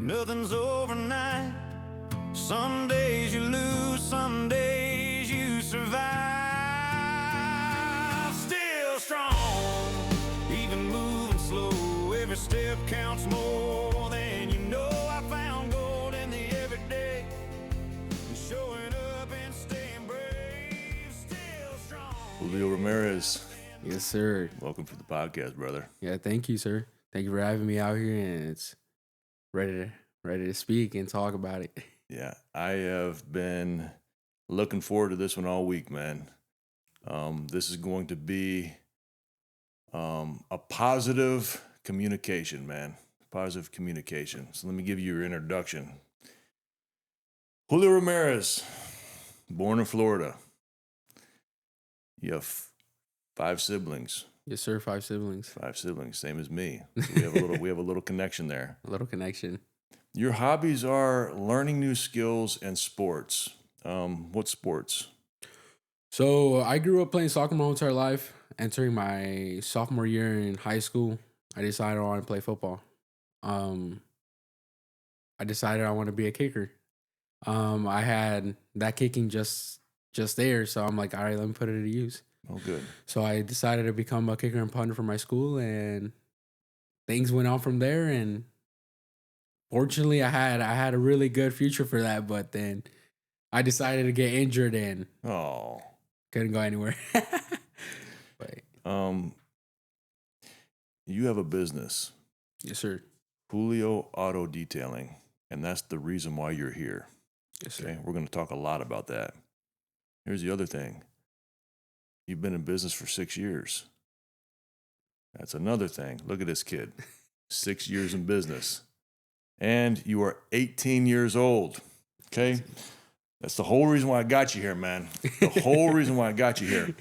Nothing's overnight. Some days you lose, some days you survive. Still strong, even moving slow. Every step counts more than you know. I found gold in the everyday, and showing up and staying brave. Still strong. Julio Ramirez, Yes, sir. welcome to the podcast, brother. Yeah, thank you, sir. Thank you for having me out here, and it's ready to speak and talk about it. Yeah, I have been looking forward to this one all week, man. This is going to be a positive communication, man. Positive communication. So let me give you your introduction. Julio Ramirez, born in Florida. You have 5 siblings. Yes, sir. 5 siblings. 5 siblings, same as me. So we have a little connection there. A little connection. Your hobbies are learning new skills and sports. What sports? So I grew up playing soccer my whole entire life. Entering my sophomore year in high school, I decided I want to play football. I decided I want to be a kicker. I had that kicking just there, so I'm like, all right, let me put it to use. Oh, good. So I decided to become a kicker and punter for my school, and things went on from there. And fortunately, I had a really good future for that, but then I decided to get injured and Oh, couldn't go anywhere. But you have a business, yes, sir. Julio Auto Detailing, and that's the reason why you're here. Yes, sir. Okay, we're going to talk a lot about that. Here's the other thing. You've been in business for 6 years. That's another thing. Look at this kid. 6 years in business. And you are 18 years old. Okay? That's the whole reason why I got you here, man. The whole reason why I got you here.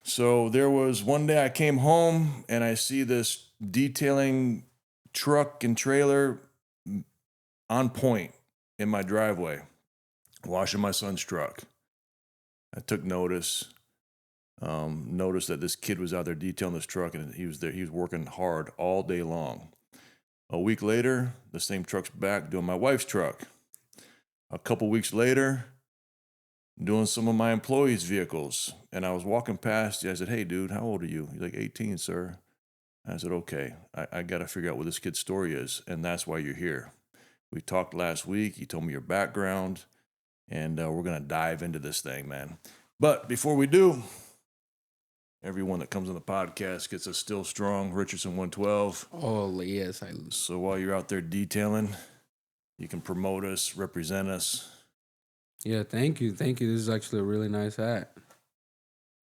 So there was one day I came home and I see this detailing truck and trailer on point in my driveway, washing my son's truck. I took notice. Noticed that this kid was out there detailing this truck, and he was there. He was working hard all day long. A week later, the same truck's back doing my wife's truck. A couple weeks later, doing some of my employees' vehicles. And I was walking past. I said, "Hey, dude, how old are you?" He's like, 18, sir. I said, "Okay, I got to figure out what this kid's story is, and that's why you're here." We talked last week. You told me your background, and we're going to dive into this thing, man. But before we do, everyone that comes on the podcast gets a Still Strong Richardson 112. Oh, yes. So while you're out there detailing, you can promote us, represent us. Yeah, thank you. Thank you. This is actually a really nice hat.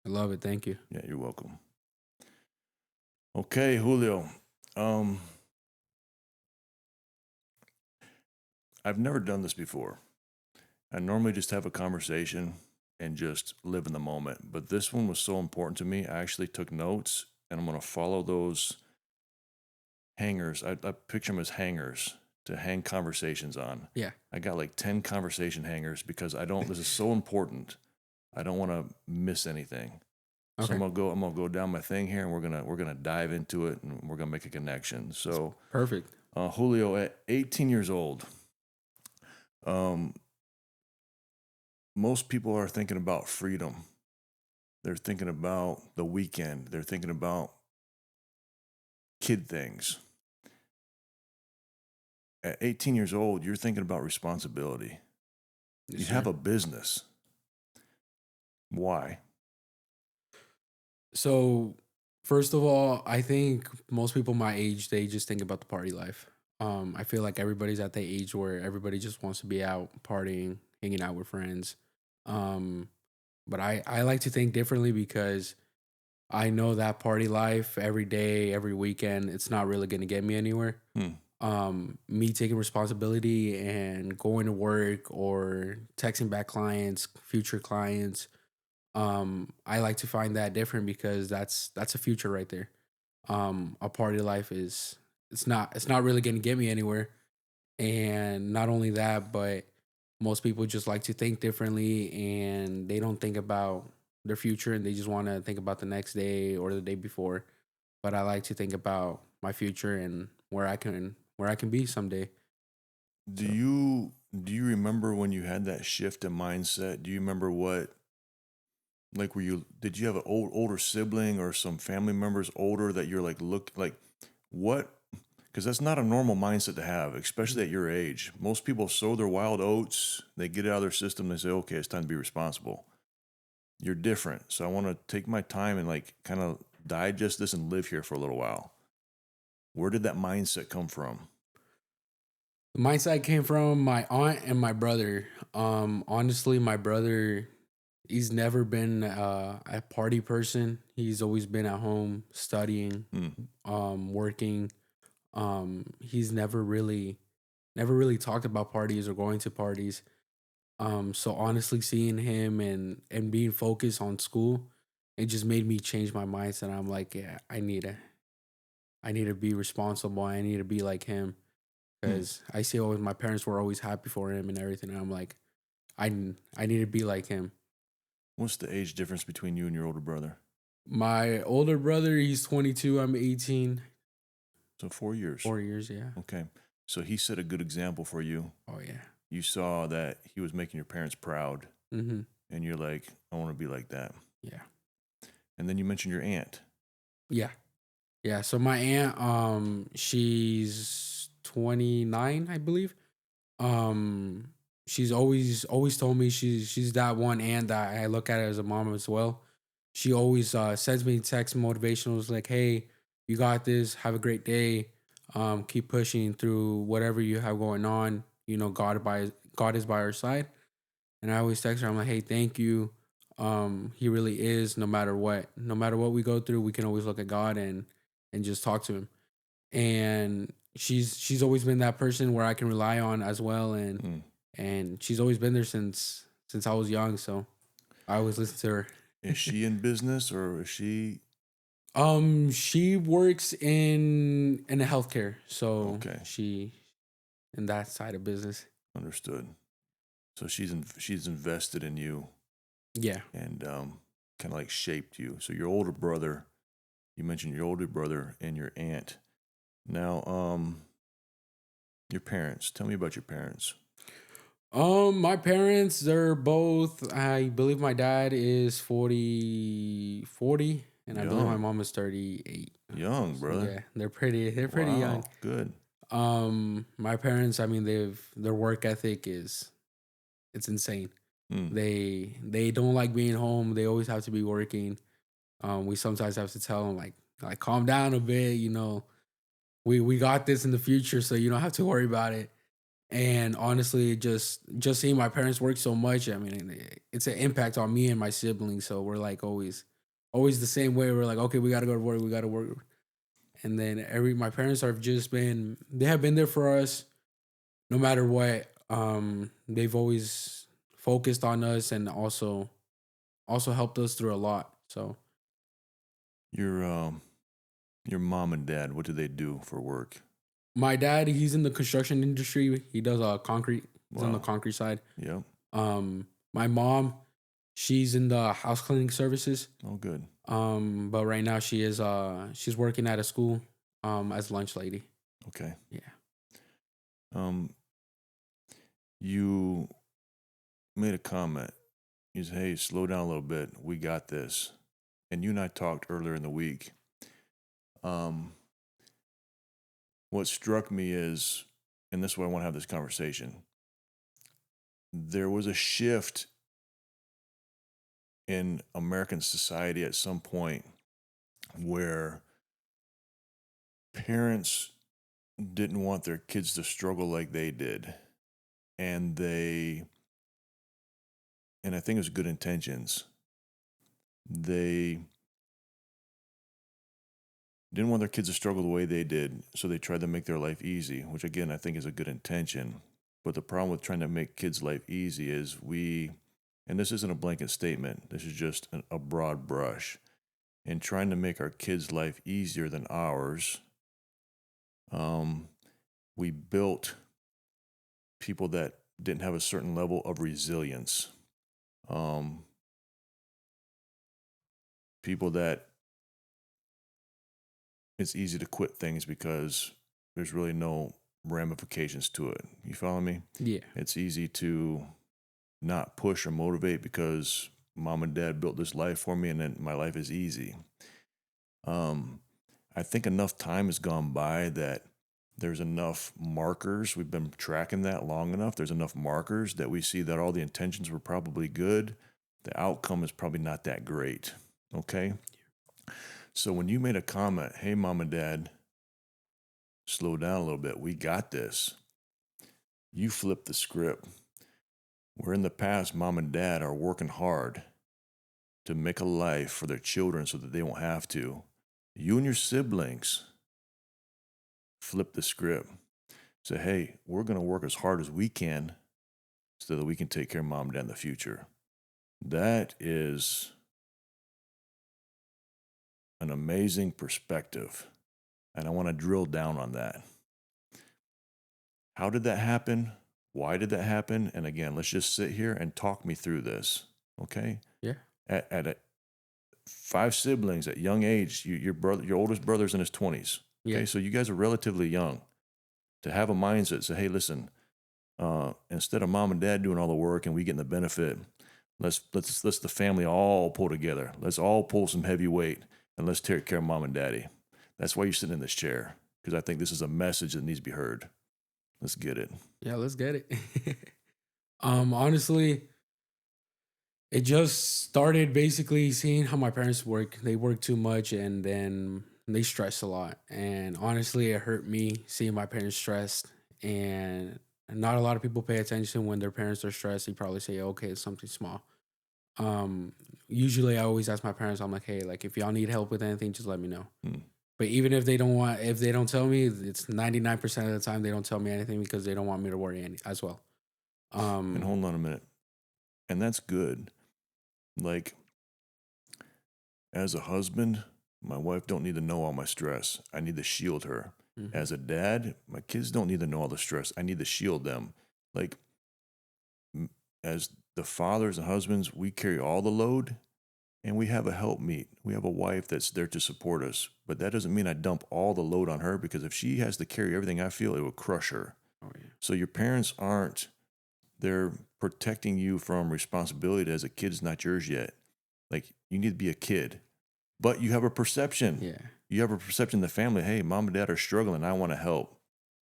I love it. Thank you. Yeah, you're welcome. Okay, Julio. I've never done this before. I normally just have a conversation and just live in the moment. But this one was so important to me. I actually took notes, and I'm going to follow those hangers. I picture them as hangers to hang conversations on. Yeah. I got like 10 conversation hangers because this is so important. I don't want to miss anything. Okay. So I'm gonna go down my thing here, and we're gonna dive into it, and we're gonna make a connection. So Perfect. Julio, at 18 years old, most people are thinking about freedom. They're thinking about the weekend. They're thinking about kid things. At 18 years old, you're thinking about responsibility. Yes, You sir. have a business. Why? So, first of all, I think most people my age, they just think about the party life. I feel like everybody's at the age where everybody just wants to be out partying, hanging out with friends. But I like to think differently because I know that party life every day, every weekend, it's not really going to get me anywhere. Me taking responsibility and going to work or texting back clients, future clients, I like to find that different because that's a future right there. A party life it's not really going to get me anywhere. And not only that, but most people just like to think differently and they don't think about their future and they just want to think about the next day or the day before. But I like to think about my future and where I can be someday. Do you remember when you had that shift in mindset? Do you remember what, like, did you have an older sibling or some family members older that you're like, look, like, what? Because that's not a normal mindset to have, especially at your age. Most people sow their wild oats, they get it out of their system, they say, okay, it's time to be responsible. You're different. So I want to take my time and like kind of digest this and live here for a little while. Where did that mindset come from? The mindset came from my aunt and my brother. Honestly, my brother, he's never been a party person. He's always been at home studying, Mm. working. He's never really talked about parties or going to parties. So honestly, seeing him and being focused on school, it just made me change my mindset. I'm like, yeah, I need to be responsible. I need to be like him Mm. because I see always my parents were always happy for him and everything. And I'm like, I need to be like him. What's the age difference between you and your older brother? My older brother, he's 22. I'm 18. So 4 years. 4 years, yeah. Okay. So he set a good example for you. Oh yeah. You saw that he was making your parents proud, Mm-hmm. and you're like, I want to be like that. Yeah. And then you mentioned your aunt. Yeah. Yeah. So my aunt, she's 29, I believe. Um, she's always told me she's that one aunt that I look at as a mom as well. She always sends me text motivationals like, "Hey, you got this. Have a great day. Keep pushing through whatever you have going on. You know, God is by our side." And I always text her. I'm like, "Hey, thank you. He really is. No matter what we go through, we can always look at God and just talk to Him." And she's always been that person where I can rely on as well, Mm. and she's always been there since I was young. So I always listen to her. Is she in business or is she She works in the healthcare, so okay? she in that side of business. Understood. So she's invested in you Yeah. and kind of like shaped you. So your older brother, you mentioned your older brother and your aunt. Now, your parents. Tell me about your parents. My parents, they're both, I believe my dad is 40, and I believe my Young, mom is 38. young So brother. yeah, they're pretty young. Wow, good. My parents, I mean, their work ethic it's insane. Mm. They don't like being home. They always have to be working. We sometimes have to tell them like calm down a bit, you know. We got this in the future, so you don't have to worry about it. And honestly, just seeing my parents work so much, I mean, it's an impact on me and my siblings. So we're like always the same way. We're like, okay, we got to go to work. We got to work. And then my parents they have been there for us no matter what. They've always focused on us and also helped us through a lot. So Your your mom and dad. What do they do for work? my dad, he's in the construction industry. He does concrete. He's on the Wow. concrete side. Yep. My mom, she's in the house cleaning services. Oh, good. But right now she's working at a school as lunch lady. Okay. Yeah. Um, you made a comment. You said, "Hey, slow down a little bit. We got this." And you and I talked earlier in the week. Um, what struck me is, and this is why I want to have this conversation. There was a shift in American society at some point where parents didn't want their kids to struggle like they did. And I think it was good intentions. They didn't want their kids to struggle the way they did, so they tried to make their life easy, which again, I think is a good intention. But the problem with trying to make kids' life easy is and this isn't a blanket statement, this is just a broad brush. In trying to make our kids' life easier than ours, we built people that didn't have a certain level of resilience. People that it's easy to quit things because there's really no ramifications to it. You follow me? Yeah. It's easy to not push or motivate because mom and dad built this life for me and then my life is easy. I think enough time has gone by that there's enough markers. We've been tracking that long enough. There's enough markers that we see that all the intentions were probably good. The outcome is probably not that great. Okay? So when you made a comment, hey, mom and dad, slow down a little bit. We got this. You flipped the script. Where in the past, mom and dad are working hard to make a life for their children so that they won't have to. You and your siblings flip the script. Say, hey, we're going to work as hard as we can so that we can take care of mom and dad in the future. That is an amazing perspective. And I want to drill down on that. How did that happen? Why did that happen? And again, let's just sit here and talk me through this. Okay? Yeah. At 5 siblings at young age, your oldest brother's in his 20s. Okay, Yeah. so you guys are relatively young. To have a mindset, say, hey, listen, instead of mom and dad doing all the work and we getting the benefit, let's the family all pull together. Let's all pull some heavy weight and let's take care of mom and daddy. That's why you're sitting in this chair, because I think this is a message that needs to be heard. Let's get it. Yeah, let's get it. Honestly, it just started basically seeing how my parents work. They work too much and then they stress a lot. And honestly, it hurt me seeing my parents stressed. And not a lot of people pay attention when their parents are stressed. They probably say, okay, it's something small. Usually I always ask my parents, I'm like, hey, like if y'all need help with anything, just let me know. But even if they don't tell me, it's 99% of the time they don't tell me anything because they don't want me to worry as well. And hold on a minute. And that's good. Like, as a husband, my wife don't need to know all my stress. I need to shield her. Mm-hmm. As a dad, my kids don't need to know all the stress. I need to shield them. Like, as the fathers and husbands, we carry all the load and we have a helpmeet. We have a wife that's there to support us. But that doesn't mean I dump all the load on her, because if she has to carry everything I feel, it will crush her. Oh, yeah. So your parents aren't, they're protecting you from responsibility as a kid is not yours yet. Like, you need to be a kid. But you have a perception. Yeah. You have a perception in the family, hey, mom and dad are struggling. I want to help.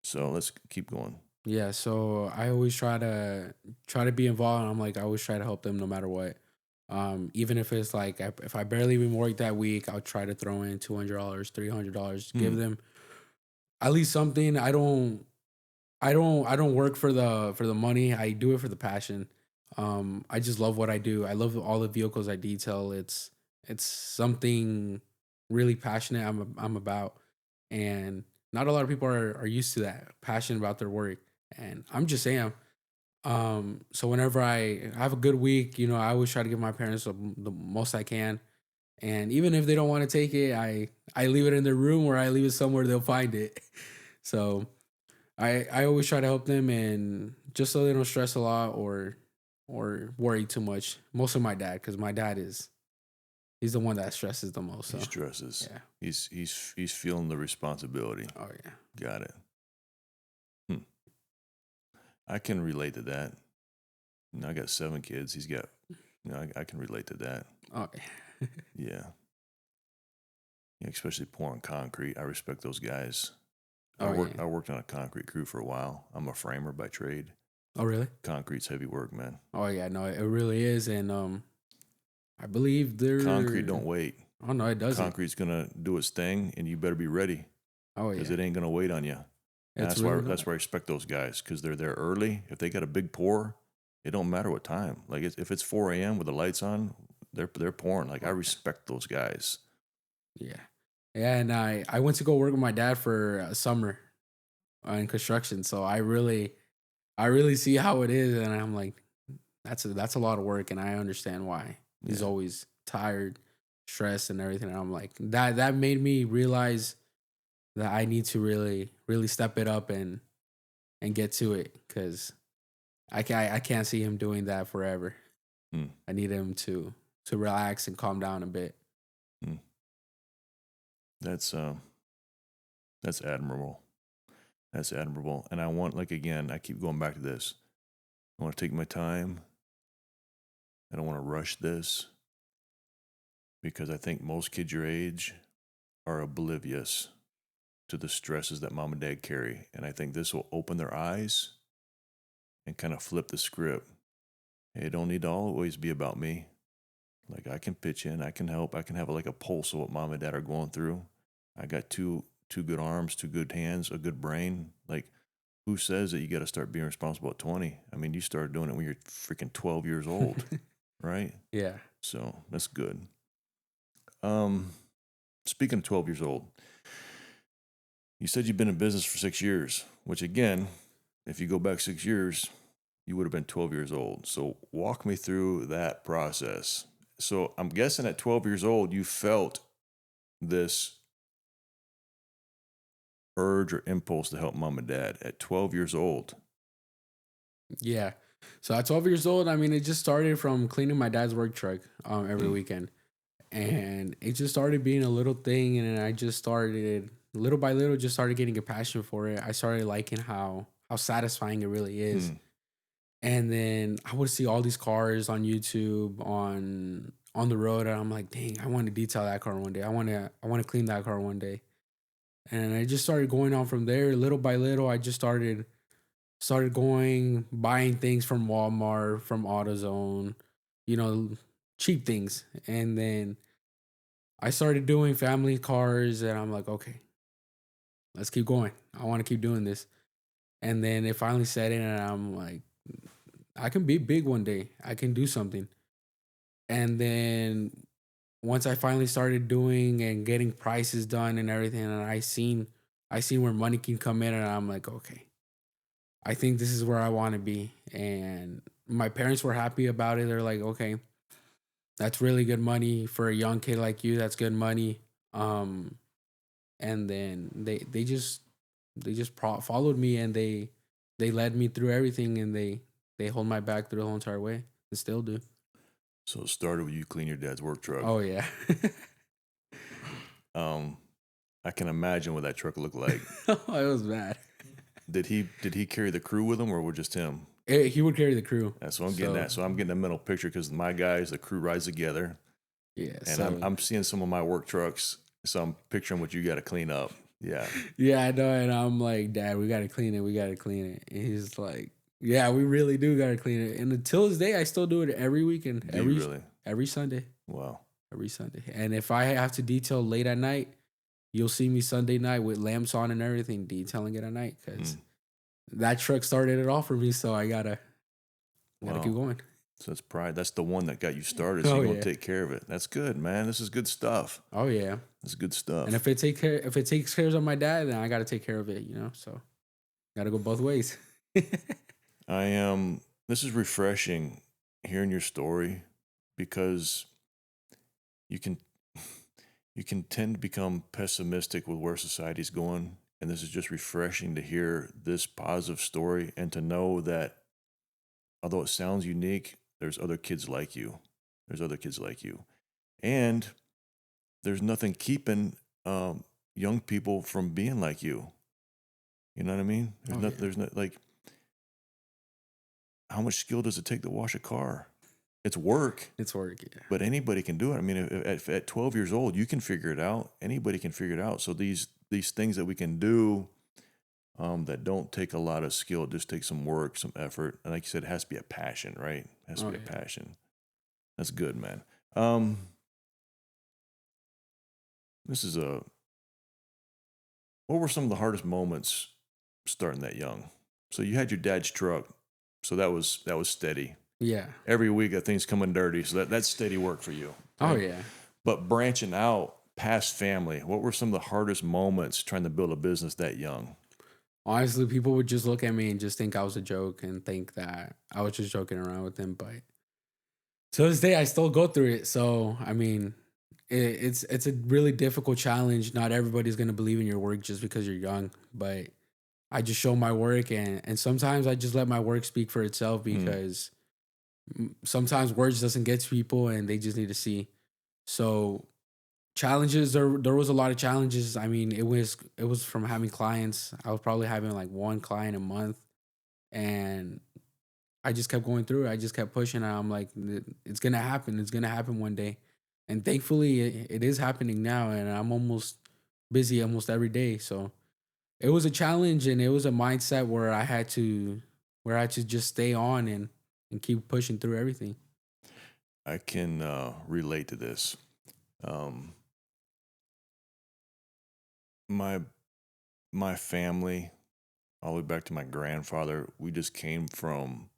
So let's keep going. Yeah, so I always try to be involved. And I'm like, I always try to help them no matter what. Even if it's like if I barely even work that week, I'll try to throw in $200, $300, give them at least something. I don't work for the money. I do it for the passion. I just love what I do. I love all the vehicles I detail. It's something really passionate I'm about, and not a lot of people are used to that, passionate about their work, and I'm just saying. So whenever I have a good week, I always try to give my parents the most I can. And even if they don't want to take it, I leave it in their room or I leave it somewhere they'll find it. So I always try to help them, and just so they don't stress a lot or worry too much. Mostly my dad, because my dad he's the one that stresses the most. So. He stresses. Yeah. He's feeling the responsibility. Oh yeah. Got it. I can relate to that. I got 7 kids. He's got, I can relate to that. Oh Yeah. Yeah, especially pouring concrete. I respect those guys. I worked on a concrete crew for a while. I'm a framer by trade. Oh really? Concrete's heavy work, man. Oh yeah, no, it really is, and I believe Concrete don't wait. Oh no, it doesn't. Concrete's gonna do its thing, and you better be ready. Oh yeah, because it ain't gonna wait on you. That's why I respect those guys, because they're there early. If they got a big pour, it don't matter what time. Like if it's 4 a.m. with the lights on, they're pouring. Like I respect those guys. Yeah, and I went to go work with my dad for a summer in construction, so I really see how it is, and I'm like, that's a lot of work, and I understand why. He's always tired, stressed, and everything. And I'm like, that made me realize that I need to really step it up and get to it, because I can't see him doing that forever. I need him to relax and calm down a bit. That's admirable. That's admirable. And I want, like, again, I keep going back to this. I want to take my time. I don't want to rush this because I think most kids your age are oblivious to the stresses that mom and dad carry. And I think this will open their eyes and kind of flip the script. Hey, it don't need to always be about me. Like, I can pitch in, I can help, I can have like a pulse of what mom and dad are going through. I got two good arms, 2 good hands, a good brain. Like, who says that you got to start being responsible at 20? I mean, you started doing it when you're freaking 12 years old, right? Yeah. So that's good. Speaking of 12 years old, you said you've been in business for 6 years, which again, if you go back 6 years, you would have been 12 years old. So walk me through that process. So I'm guessing at 12 years old, you felt this urge or impulse to help mom and dad at 12 years old. Yeah. So at 12 years old, I mean, it just started from cleaning my dad's work truck every weekend. And it just started being a little thing. And I just started, little by little, just started getting a passion for it. I started liking how satisfying it really is. And then I would see all these cars on YouTube, on the road. And I'm like, dang, I want to detail that car one day. I want to clean that car one day. And I just started going on from there. Little by little, I just started going, buying things from Walmart, from AutoZone, cheap things. And then I started doing family cars, and I'm like, okay, let's keep going. I want to keep doing this. And then it finally set in, and I'm like, I can be big one day. I can do something. And then once I finally started doing and getting prices done and everything, and I seen where money can come in, and I'm like, okay, I think this is where I want to be. And my parents were happy about it. They're like, okay, that's really good money for a young kid like you. That's good money. And then they just followed me, and they led me through everything, and they hold my back through the whole entire way. They still do. So it started with you clean your dad's work truck. Oh yeah. I can imagine what that truck looked like. Oh, it was bad. Did he carry the crew with him, or was just him? He would carry the crew. That's what I'm getting at. So I'm getting a mental picture because my guys, the crew rides together. Yeah. And I'm seeing some of my work trucks, so I'm picturing what you got to clean up. Yeah. Yeah, I know. And I'm like, Dad, we got to clean it. We got to clean it. And he's like, yeah, we really do got to clean it. And until this day, I still do it every weekend. Every Sunday. Wow. Every Sunday. And if I have to detail late at night, you'll see me Sunday night with lamps on and everything, detailing it at night, because that truck started it all for me. So I gotta keep going. So it's pride. That's the one that got you started. So you're gonna take care of it. That's good, man. This is good stuff. Oh yeah, that's good stuff. And if it takes care of my dad, then I gotta take care of it. So gotta go both ways. I am. This is refreshing hearing your story, because you can tend to become pessimistic with where society's going. And this is just refreshing to hear this positive story and to know that although it sounds unique, there's other kids like you. And there's nothing keeping young people from being like you. You know what I mean? There's no, like, how much skill does it take to wash a car? It's work. Yeah. But anybody can do it. I mean, at 12 years old, you can figure it out. Anybody can figure it out. So these things that we can do that don't take a lot of skill, just take some work, some effort. And like you said, it has to be a passion, right? It has to be a passion. That's good, man. What were some of the hardest moments starting that young? So you had your dad's truck. So that was steady. Yeah. Every week that thing's coming dirty. So that's steady work for you. Right? Oh, yeah. But branching out past family, what were some of the hardest moments trying to build a business that young? Honestly, people would just look at me and just think I was a joke and think that I was just joking around with them. But to this day, I still go through it. So, I mean, it's a really difficult challenge. Not everybody's going to believe in your work just because you're young. But I just show my work. And sometimes I just let my work speak for itself, because sometimes words doesn't get to people and they just need to see. So Challenges, there was a lot of challenges. I mean, it was from having clients. I was probably having like one client a month, and I just kept going through it. I just kept pushing. And I'm like, it's gonna happen. It's gonna happen one day, and thankfully, it is happening now. And I'm almost busy almost every day. So it was a challenge, and it was a mindset where I had to just stay on and keep pushing through everything. I can relate to this. Um, my my family, all the way back to my grandfather, we just came from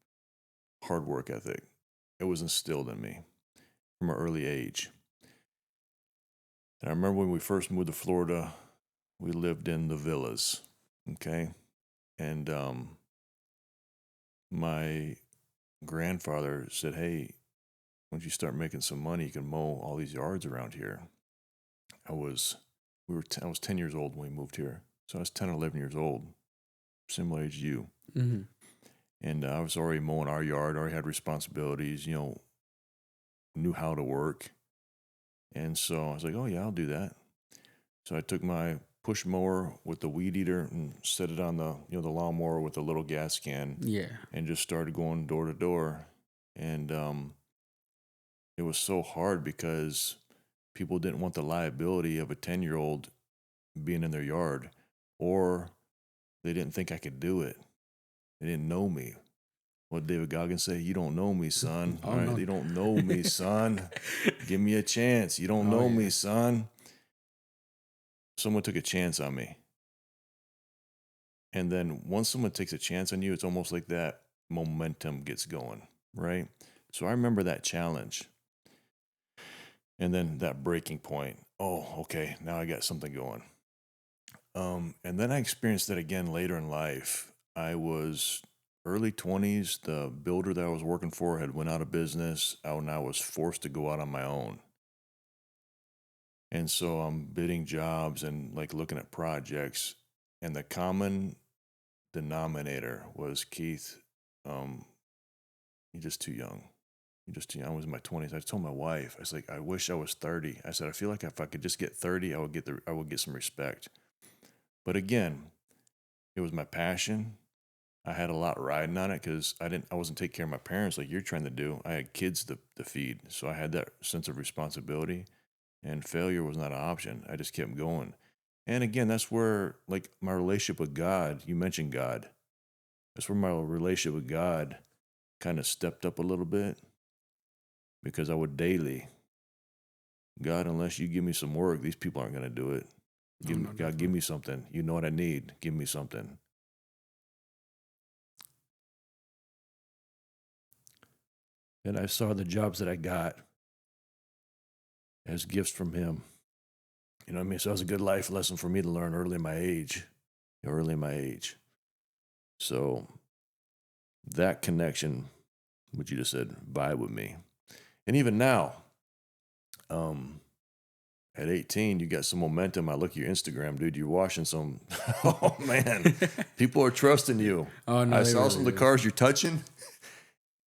hard work ethic. It was instilled in me from an early age. And I remember when we first moved to Florida, we lived in the villas, okay? And my grandfather said, "Hey, once you start making some money, you can mow all these yards around here." I was I was 10 years old when we moved here. So I was 10 or 11 years old, similar age to you. Hmm. And I was already mowing our yard, already had responsibilities, knew how to work. And so I was like, "Oh yeah, I'll do that." So I took my push mower with the weed eater and set it on the lawnmower with a little gas can Yeah. and just started going door to door. And it was so hard because people didn't want the liability of a 10-year-old being in their yard, or they didn't think I could do it. They didn't know me. What David Goggins say? "You don't know me, son." Oh All right, no. you don't know me, son. Give me a chance. You don't Oh know yeah. me, son. Someone took a chance on me. And then once someone takes a chance on you, it's almost like that momentum gets going, right? So I remember that challenge. And then that breaking point. Oh, okay, now I got something going. And then I experienced that again later in life. I was early 20s. The builder that I was working for had went out of business. And I was forced to go out on my own. And so I'm bidding jobs and like looking at projects. And the common denominator was, "Keith, um, you're just too young. You're just too young." I was in my 20s. I told my wife, I was like, "I wish I was 30." I said, "I feel like if I could just get 30, I would get some respect." But again, it was my passion. I had a lot riding on it because I wasn't taking care of my parents like you're trying to do. I had kids to feed. So I had that sense of responsibility, and failure was not an option. I just kept going. And again, that's where like my relationship with God, you mentioned God. That's where my relationship with God kind of stepped up a little bit, because I would daily, "God, unless you give me some work, these people aren't going to do it. Oh no, God, give definitely. me something. You know what I need. Give me something." And I saw the jobs that I got as gifts from Him. You know what I mean? So it was a good life lesson for me to learn early in my age. Early in my age. So that connection, what you just said, vibe with me. And even now, um, at 18, you got some momentum. I look at your Instagram, dude. You're washing some. Oh man, people are trusting you. Oh no, I they saw some of the really is. cars you're touching,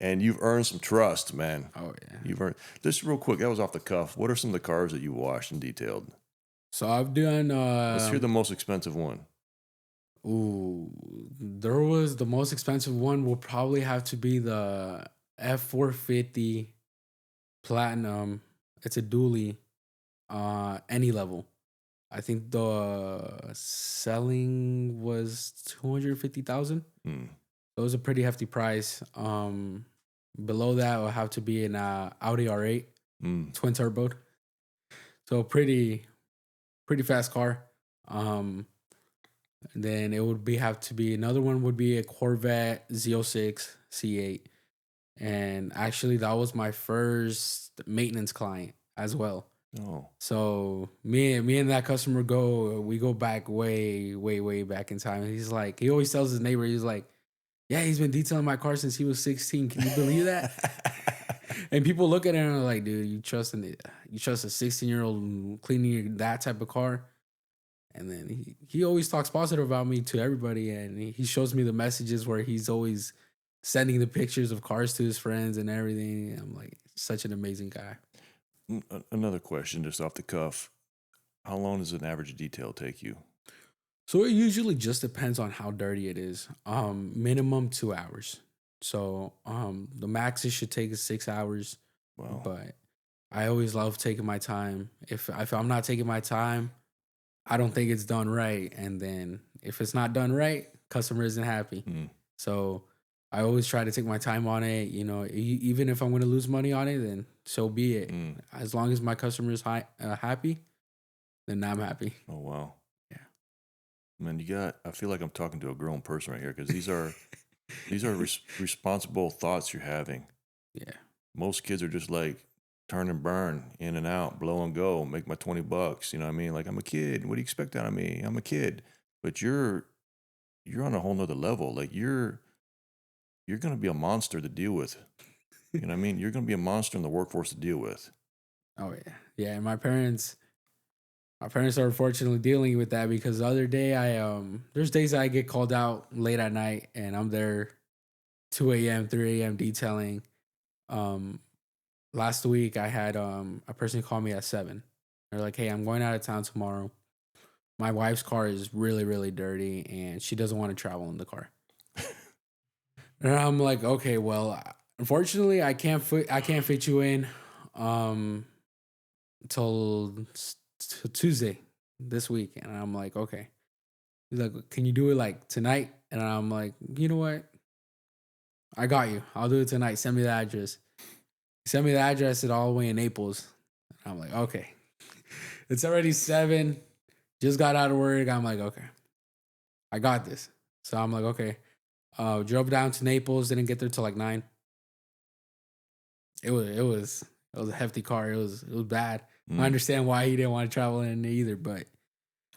and you've earned some trust, man. Oh yeah. You've earned this real quick. That was off the cuff. What are some of the cars that you washed and detailed? So I've done Let's hear the most expensive one. ooh, there was the most expensive one will probably have to be the F450 Platinum. It's a dually, any level. I think the selling was 250,000. Hmm. It was a pretty hefty price. Below that will have to be an Audi R8 Hmm. twin turbo. So pretty fast car. Um, then it would be have to be another one would be a Corvette Z06 C8. And actually that was my first maintenance client as well. Oh. So me and that customer we go back way back in time. He always tells his neighbor, he's like, "Yeah, he's been detailing my car since he was 16. Can you believe that?" And people look at it and are like, "Dude, you trust a 16-year-old cleaning that type of car?" And then he always talks positive about me to everybody, and he shows me the messages where he's always sending the pictures of cars to his friends and everything. I'm like, such an amazing guy. Another question, just off the cuff. How long does an average detail take you? So it usually just depends on how dirty it is. Minimum 2 hours. So the max it should take is 6 hours. Well, But I always love taking my time. If I'm not taking my time, I don't think it's done right. And then if it's not done right, customer isn't happy. mm, So I always try to take my time on it. Even if I'm going to lose money on it, then so be it. mm. As long as my customer is happy, then I'm happy. Oh, wow. Yeah. Man, I feel like I'm talking to a grown person right here because these are responsible thoughts you're having. Yeah. Most kids are just like turn and burn, in and out, blow and go, make my $20. You know what I mean? Like, I'm a kid. What do you expect out of me? I'm a kid. But you're on a whole nother level. Like you're going to be a monster to deal with. You know what I mean? You're going to be a monster in the workforce to deal with. Oh yeah. Yeah. And my parents are unfortunately dealing with that because the other day there's days I get called out late at night and I'm there 2 a.m., 3 a.m. detailing. Last week I had a person call me at 7. They're like, "Hey, I'm going out of town tomorrow. My wife's car is really, really dirty and she doesn't want to travel in the car." And I'm like, "Okay, well, unfortunately I can't fit you in till Tuesday this week." And I'm like, "Okay." He's like, "Can you do it like tonight?" And I'm like, "You know what? I got you. I'll do it tonight. Send me the address." He sent me the address. It's all the way in Naples. And I'm like, "Okay." It's already 7. Just got out of work. I'm like, "Okay, I got this." So I'm like, "Okay." Drove down to Naples. Didn't get there till like 9. It was a hefty car. It was bad. I understand why he didn't want to travel in either, but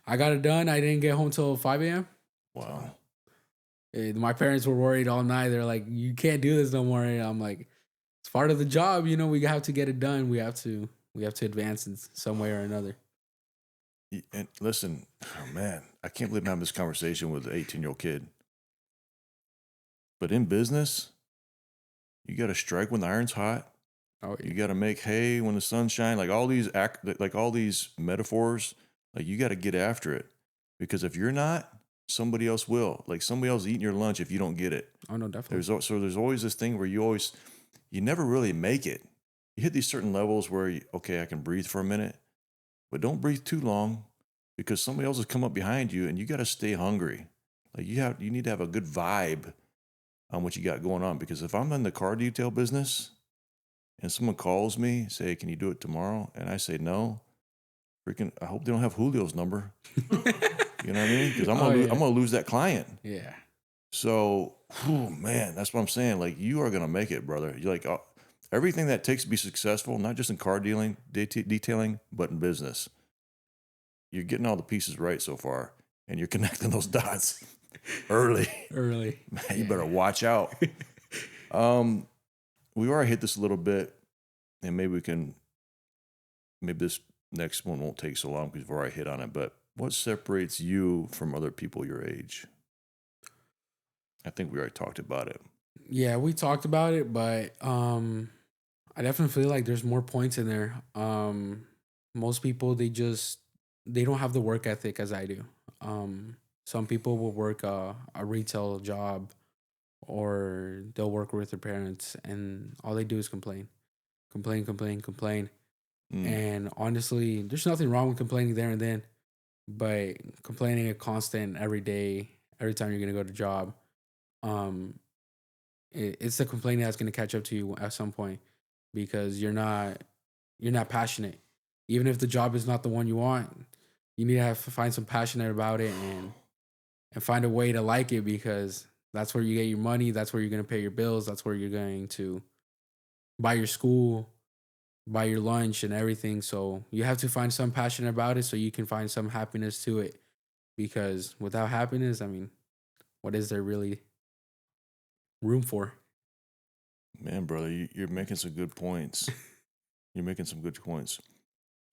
I got it done. I didn't get home till 5 a.m. Wow. My parents were worried all night. They're like, "You can't do this no more." And I'm like, "It's part of the job. We have to get it done. We have to advance in some way or another." And listen, oh man, I can't believe I'm having this conversation with an 18-year-old kid. But in business, you got to strike when the iron's hot. Oh, You got to make hay when the sun's shining. Like all these metaphors, like you got to get after it. Because if you're not, somebody else will. Like somebody else eating your lunch if you don't get it. oh no, definitely. There's always this thing where you never really make it. You hit these certain levels where okay, I can breathe for a minute, but don't breathe too long because somebody else has come up behind you and you got to stay hungry. Like you need to have a good vibe on what you got going on. Because if I'm in the car detail business and someone calls me, say, "Can you do it tomorrow?" And I say no, I hope they don't have Julio's number. You know what I mean? Because I'm gonna lose that client. Yeah. So, man, that's what I'm saying. Like, you are gonna make it, brother. You're like everything that takes to be successful, not just in car dealing, detailing, but in business. You're getting all the pieces right so far, and you're connecting those dots early. Early. Man, you better watch out. We already hit this a little bit, and maybe this next one won't take so long because we've already hit on it. But what separates you from other people your age? I think we already talked about it. Yeah, we talked about it, but I definitely feel like there's more points in there. Most people they don't have the work ethic as I do. Some people will work a retail job or they'll work with their parents and all they do is complain. Complain. And honestly, there's nothing wrong with complaining there and then, but complaining a constant every day, every time you're gonna go to job, it's the complaining that's gonna catch up to you at some point because you're not passionate. Even if the job is not the one you want, you need to find some passionate about it and find a way to like it because that's where you get your money. That's where you're gonna pay your bills. That's where you're going to buy your school, buy your lunch and everything. So you have to find some passion about it so you can find some happiness to it. Because without happiness, I mean, what is there really room for? Man, brother, you're making some good points. You're making some good points.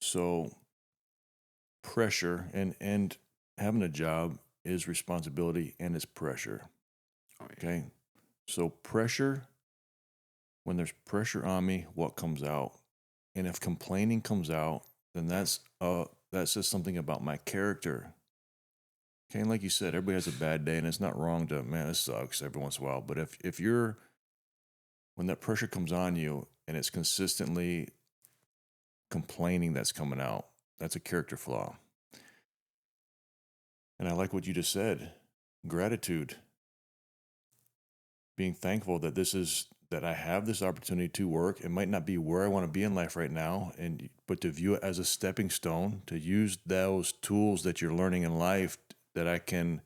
So pressure and having a job is responsibility and it's pressure. Oh, yeah. Okay. So pressure, when there's pressure on me, what comes out? And if complaining comes out, then that's that says something about my character. Okay, and like you said, everybody has a bad day, and it's not wrong to, man, this sucks every once in a while. But if you're, when that pressure comes on you and it's consistently complaining that's coming out, that's a character flaw. And I like what you just said, gratitude, being thankful that that I have this opportunity to work. It might not be where I want to be in life right now, but to view it as a stepping stone, to use those tools that you're learning in life that I can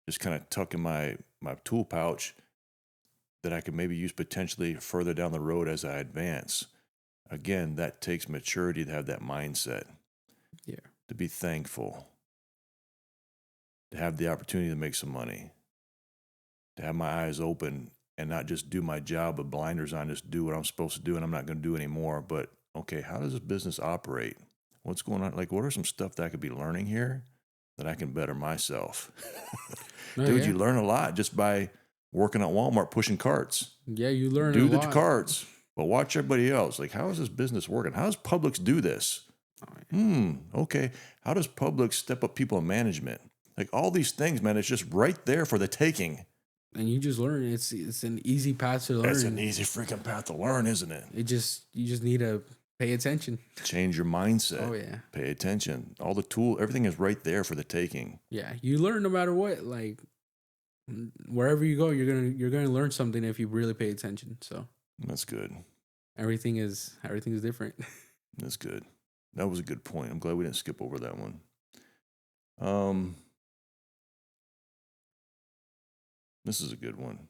just kind of tuck in my tool pouch that I can maybe use potentially further down the road as I advance. Again, that takes maturity to have that mindset. Yeah. To be thankful, to have the opportunity to make some money, to have my eyes open and not just do my job with blinders on, just do what I'm supposed to do and I'm not going to do anymore. But, okay, how does this business operate? What's going on? Like, what are some stuff that I could be learning here that I can better myself? Dude, Yeah. you learn a lot just by working at Walmart pushing carts. Yeah, you learn Do a the lot. carts, but watch everybody else. Like, how is this business working? How does Publix do this? Okay. How does Publix step up people in management? Like, all these things, man, it's just right there for the taking. And you just learn. It's an easy path to learn. It's an easy freaking path to learn, isn't it? You just need to pay attention. Change your mindset. Oh yeah. Pay attention. All the tool, everything is right there for the taking. Yeah, you learn no matter what. Like wherever you go, you're gonna learn something if you really pay attention. So That's good. everything is different. That's good. That was a good point. I'm glad we didn't skip over that one. This is a good one.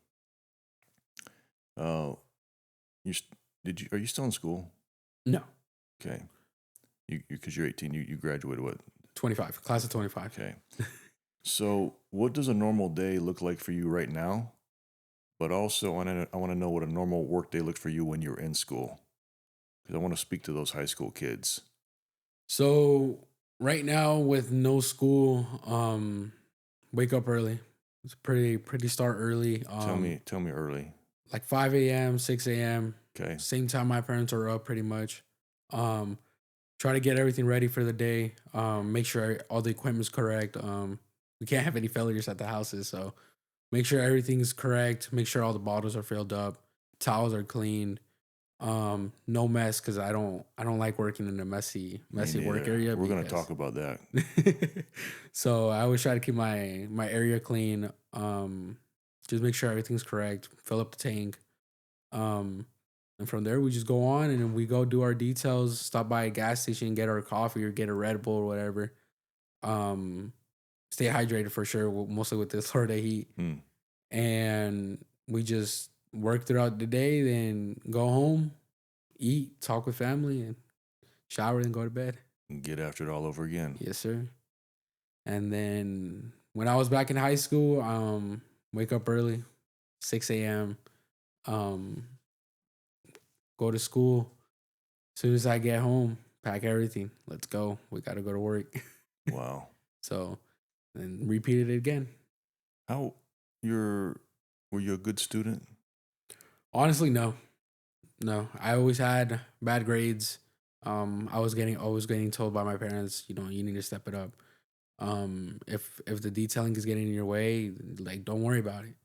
Are you still in school? No. Okay. Because you're 18, you graduated what? 25, class of 25. Okay. So what does a normal day look like for you right now? But also, I want to know what a normal work day looks for you when you're in school. Because I want to speak to those high school kids. So right now with no school, wake up early. It's pretty start early. Tell me early. Like 5 a.m., 6 a.m. Okay. Same time my parents are up pretty much. Try to get everything ready for the day. Make sure all the equipment's correct. We can't have any failures at the houses, so make sure everything's correct. Make sure all the bottles are filled up, towels are cleaned. No mess, because I don't like working in a messy work area. We're gonna talk about that. So I always try to keep my area clean. Just make sure everything's correct. Fill up the tank. And from there we just go on and then we go do our details. Stop by a gas station, get our coffee or get a Red Bull or whatever. Stay hydrated for sure, mostly with this Florida heat. And we just work throughout the day, then go home, eat, talk with family, and shower, and go to bed. And get after it all over again. Yes, sir. And then when I was back in high school, wake up early, 6 a.m., go to school. As soon as I get home, pack everything. Let's go. We got to go to work. Wow. So, and repeated it again. Were you a good student? Honestly, no. I always had bad grades. I was getting told by my parents, you need to step it up. If the detailing is getting in your way, like, don't worry about it.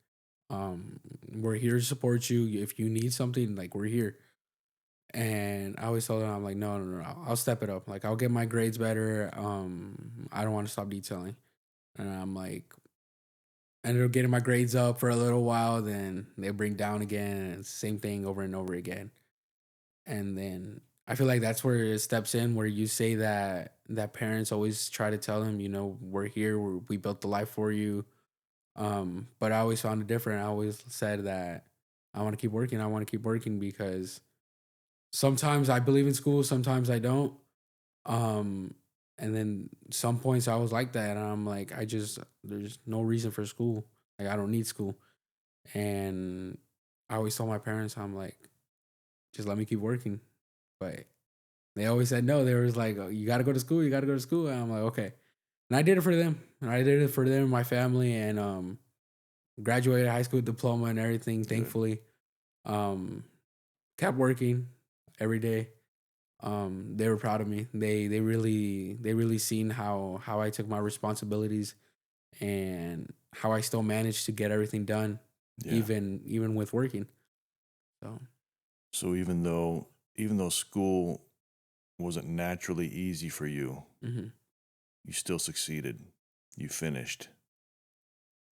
We're here to support you. If you need something, like, we're here. And I always told them, I'm like, no, I'll step it up. Like, I'll get my grades better. I don't want to stop detailing. And I'm like, ended up getting my grades up for a little while, then they bring down again, and it's the same thing over and over again. And then I feel like that's where it steps in, where you say that parents always try to tell them, we're here, we built the life for you. But I always found it different. I always said that I want to keep working because sometimes I believe in school, sometimes I don't. And then some points I was like that, and I'm like, there's no reason for school. Like, I don't need school. And I always told my parents, I'm like, just let me keep working. But they always said no. They was like, oh, you got to go to school. And I'm like, okay. And I did it for them. My family, and graduated high school diploma and everything, thankfully. Kept working every day. They were proud of me. They really seen how I took my responsibilities and how I still managed to get everything done, Yeah. even with working. So So even though school wasn't naturally easy for you, mhm. you still succeeded. You finished.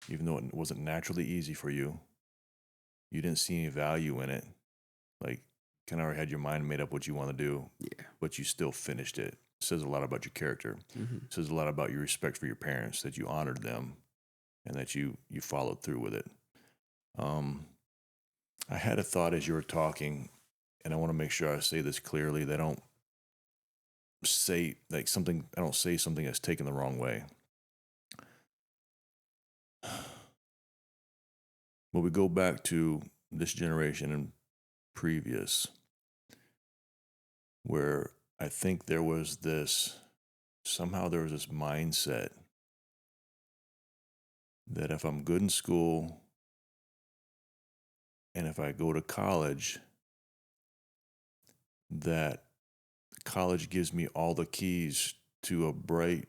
Even though it wasn't naturally easy for you, you didn't see any value in it. Like, kind of already had your mind made up what you want to do, Yeah. but you still finished it. It says a lot about your character. Mhm. It says a lot about your respect for your parents, that you honored them and that you followed through with it. I had a thought as you were talking, and I want to make sure I say this clearly. That I don't say like something. I don't say something that's taken the wrong way. But we go back to this generation and previous, where I think there was this mindset that if I'm good in school and if I go to college, that college gives me all the keys to a bright,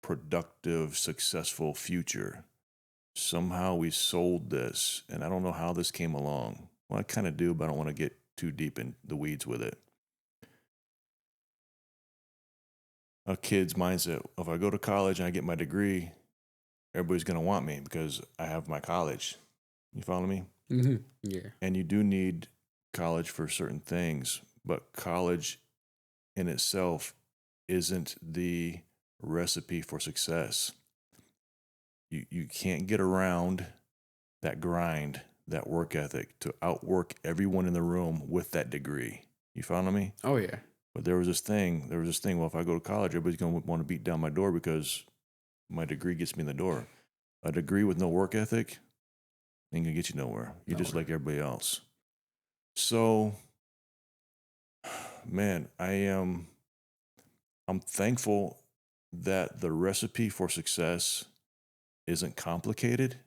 productive, successful future. Somehow we sold this, and I don't know how this came along. Well, I kind of do, but I don't want to get too deep in the weeds with it. A kid's mindset: if I go to college and I get my degree, everybody's going to want me because I have my college. You follow me? Mhm. Yeah. And you do need college for certain things, but college in itself isn't the recipe for success. You can't get around that grind, that work ethic to outwork everyone in the room with that degree. You follow me? Oh yeah. But there was this thing, well, if I go to college, everybody's going to want to beat down my door because my degree gets me in the door. A degree with no work ethic ain't going to get you nowhere. You're just like everybody else. So, man, I'm thankful that the recipe for success isn't complicated.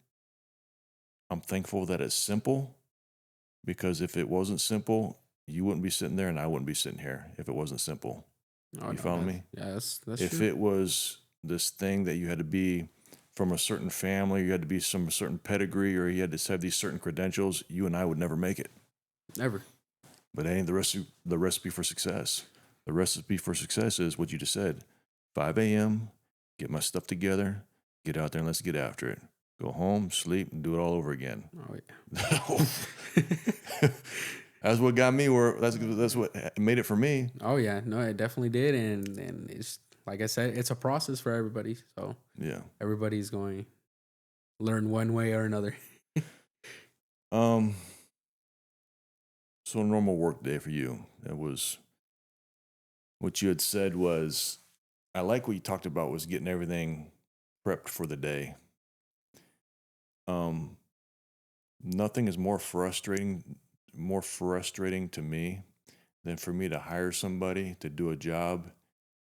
I'm thankful that it's simple, because if it wasn't simple, you wouldn't be sitting there and I wouldn't be sitting here if it wasn't simple. Oh, You no, follow me? Yeah, that's If true. it was this thing that you had to be from a certain family, you had to be some certain pedigree, or you had to have these certain credentials, you and I would never make it. Never. But that ain't the recipe for success. The recipe for success is what you just said. 5 a.m., get my stuff together, get out there and let's get after it. Go home, sleep, and do it all over again. Oh yeah. That's what got me where that's what made it for me. Oh yeah. No, it definitely did, and it's like I said, it's a process for everybody. So Yeah. everybody's going to learn one way or another. So a normal work day for you, it was what you had said was, I like what you talked about was getting everything prepped for the day. Nothing is more frustrating to me than for me to hire somebody to do a job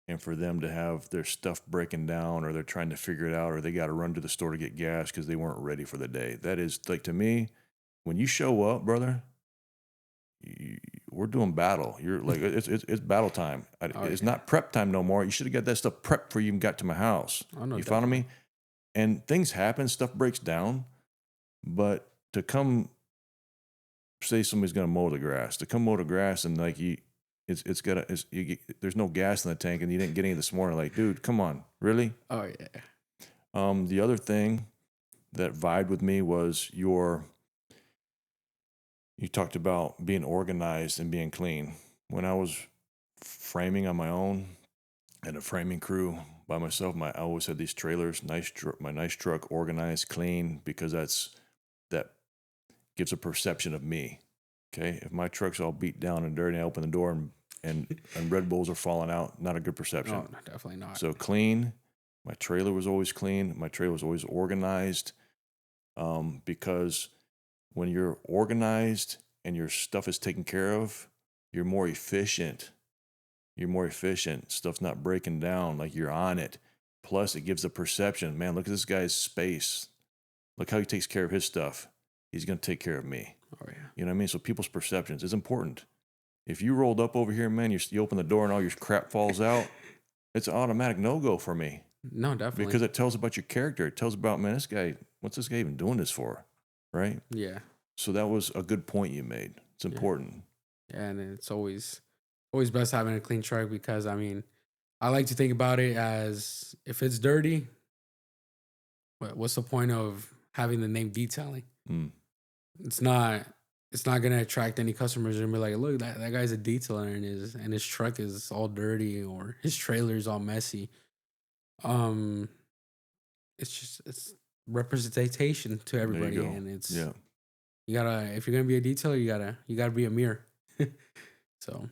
and for them to have their stuff breaking down, or they're trying to figure it out, or they got to run to the store to get gas because they weren't ready for the day. That is, like, to me, when you show up, brother, we're doing battle. You're like, it's battle time. It's not prep time no more. You should have got that stuff prepped before you even got to my house. Oh, no, You follow me? And things happen, stuff breaks down, but to come say somebody's going to mow the grass, and like there's no gas in the tank and you didn't get any this morning. Like, dude, come on, really? Oh yeah. The other thing that vibed with me was you talked about being organized and being clean. When I was framing on my own and a framing crew by myself, I always had these trailers, my nice truck, organized, clean, because that gives a perception of me. Okay, if my truck's all beat down and dirty, I open the door and Red Bulls are falling out, not a good perception. No, definitely not. So clean. My trailer was always clean. My trailer was always organized, because when you're organized and your stuff is taken care of, you're more efficient. Stuff's not breaking down, like you're on it. Plus, it gives the perception, man, look at this guy's space. Look how he takes care of his stuff. He's going to take care of me. Oh yeah. You know what I mean? So people's perceptions is important. If you rolled up over here, man, you open the door and all your crap falls out, it's an automatic no-go for me. No, definitely. Because it tells about your character. It tells about, man, this guy, what's this guy even doing this for? Right? Yeah. So that was a good point you made. It's important. Yeah, and it's always best having a clean truck because, I mean, I like to think about it as if it's dirty, what's the point of having the name detailing? Mm. It's not gonna attract any customers and be like, look, that guy's a detailer and his truck is all dirty or his trailer is all messy. It's representation to everybody, and it's you gotta, if you're gonna be a detailer, you gotta be a mirror. So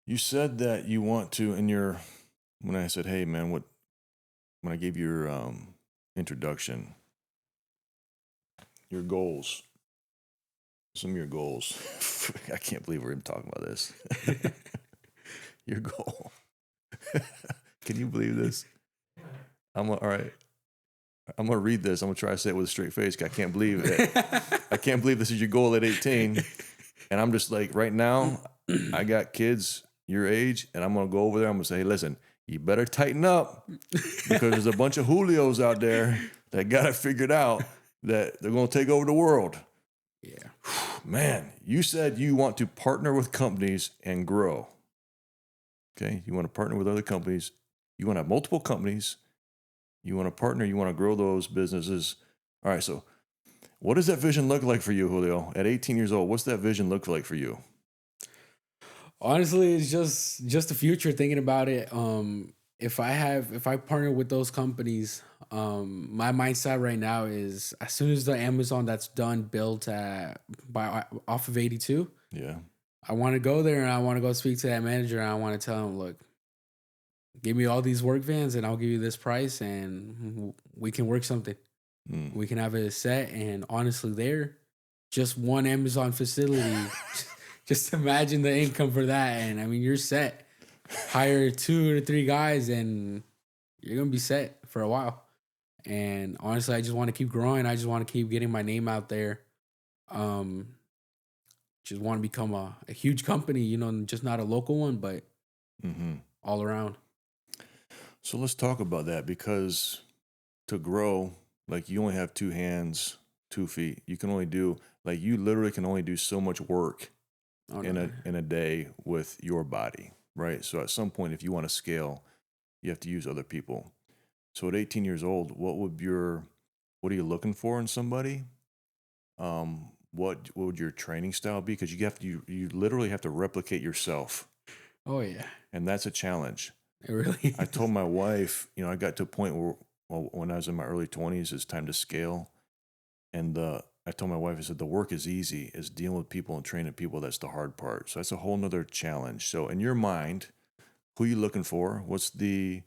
you said that you want to when I said, hey man, when I gave your introduction, your goals, some of your goals. I can't believe we're even talking about this. Your goal. Can you believe this? All right. I'm gonna read this. I'm gonna try to say it with a straight face. I can't believe it. I can't believe this is your goal at 18. And I'm just like, right now, I got kids your age, and I'm gonna go over there. I'm gonna say, hey, listen, you better tighten up because there's a bunch of Julios out there that got it figured out that they're gonna take over the world. Yeah. Man, you said you want to partner with companies and grow. Okay, you want to partner with other companies. You want to have multiple companies. You want to partner. You want to grow those businesses. All right, so what does that vision look like for you, Julio? At 18 years old, what's that vision look like for you? Honestly, it's just the future. Thinking about it, if I partner with those companies, my mindset right now is as soon as the Amazon that's done built off of 82, Yeah, I want to go there and I want to go speak to that manager and I want to tell him, look, give me all these work vans and I'll give you this price and we can work something. We can have it set. And honestly, there, just one Amazon facility. Just imagine the income for that. And I mean, you're set. Hire 2 to 3 guys and you're going to be set for a while. And honestly, I just want to keep growing. I just want to keep getting my name out there. Just want to become a huge company, you know, just not a local one, but all around. So let's talk about that, because to grow, like, you only have 2 hands, 2 feet. You can only do, like, you literally can only do so much work in a day with your body, right? So at some point, if you want to scale, you have to use other people. So at 18 years old, what are you looking for in somebody? What would your training style be? Because you literally have to replicate yourself. Oh yeah, and that's a challenge. it really is. I told my wife, I got to a point where, when I was in my early 20s, it's time to scale. And I told my wife, I said, the work is easy. It's dealing with people and training people. That's the hard part. So that's a whole nother challenge. So in your mind, who are you looking for? What's the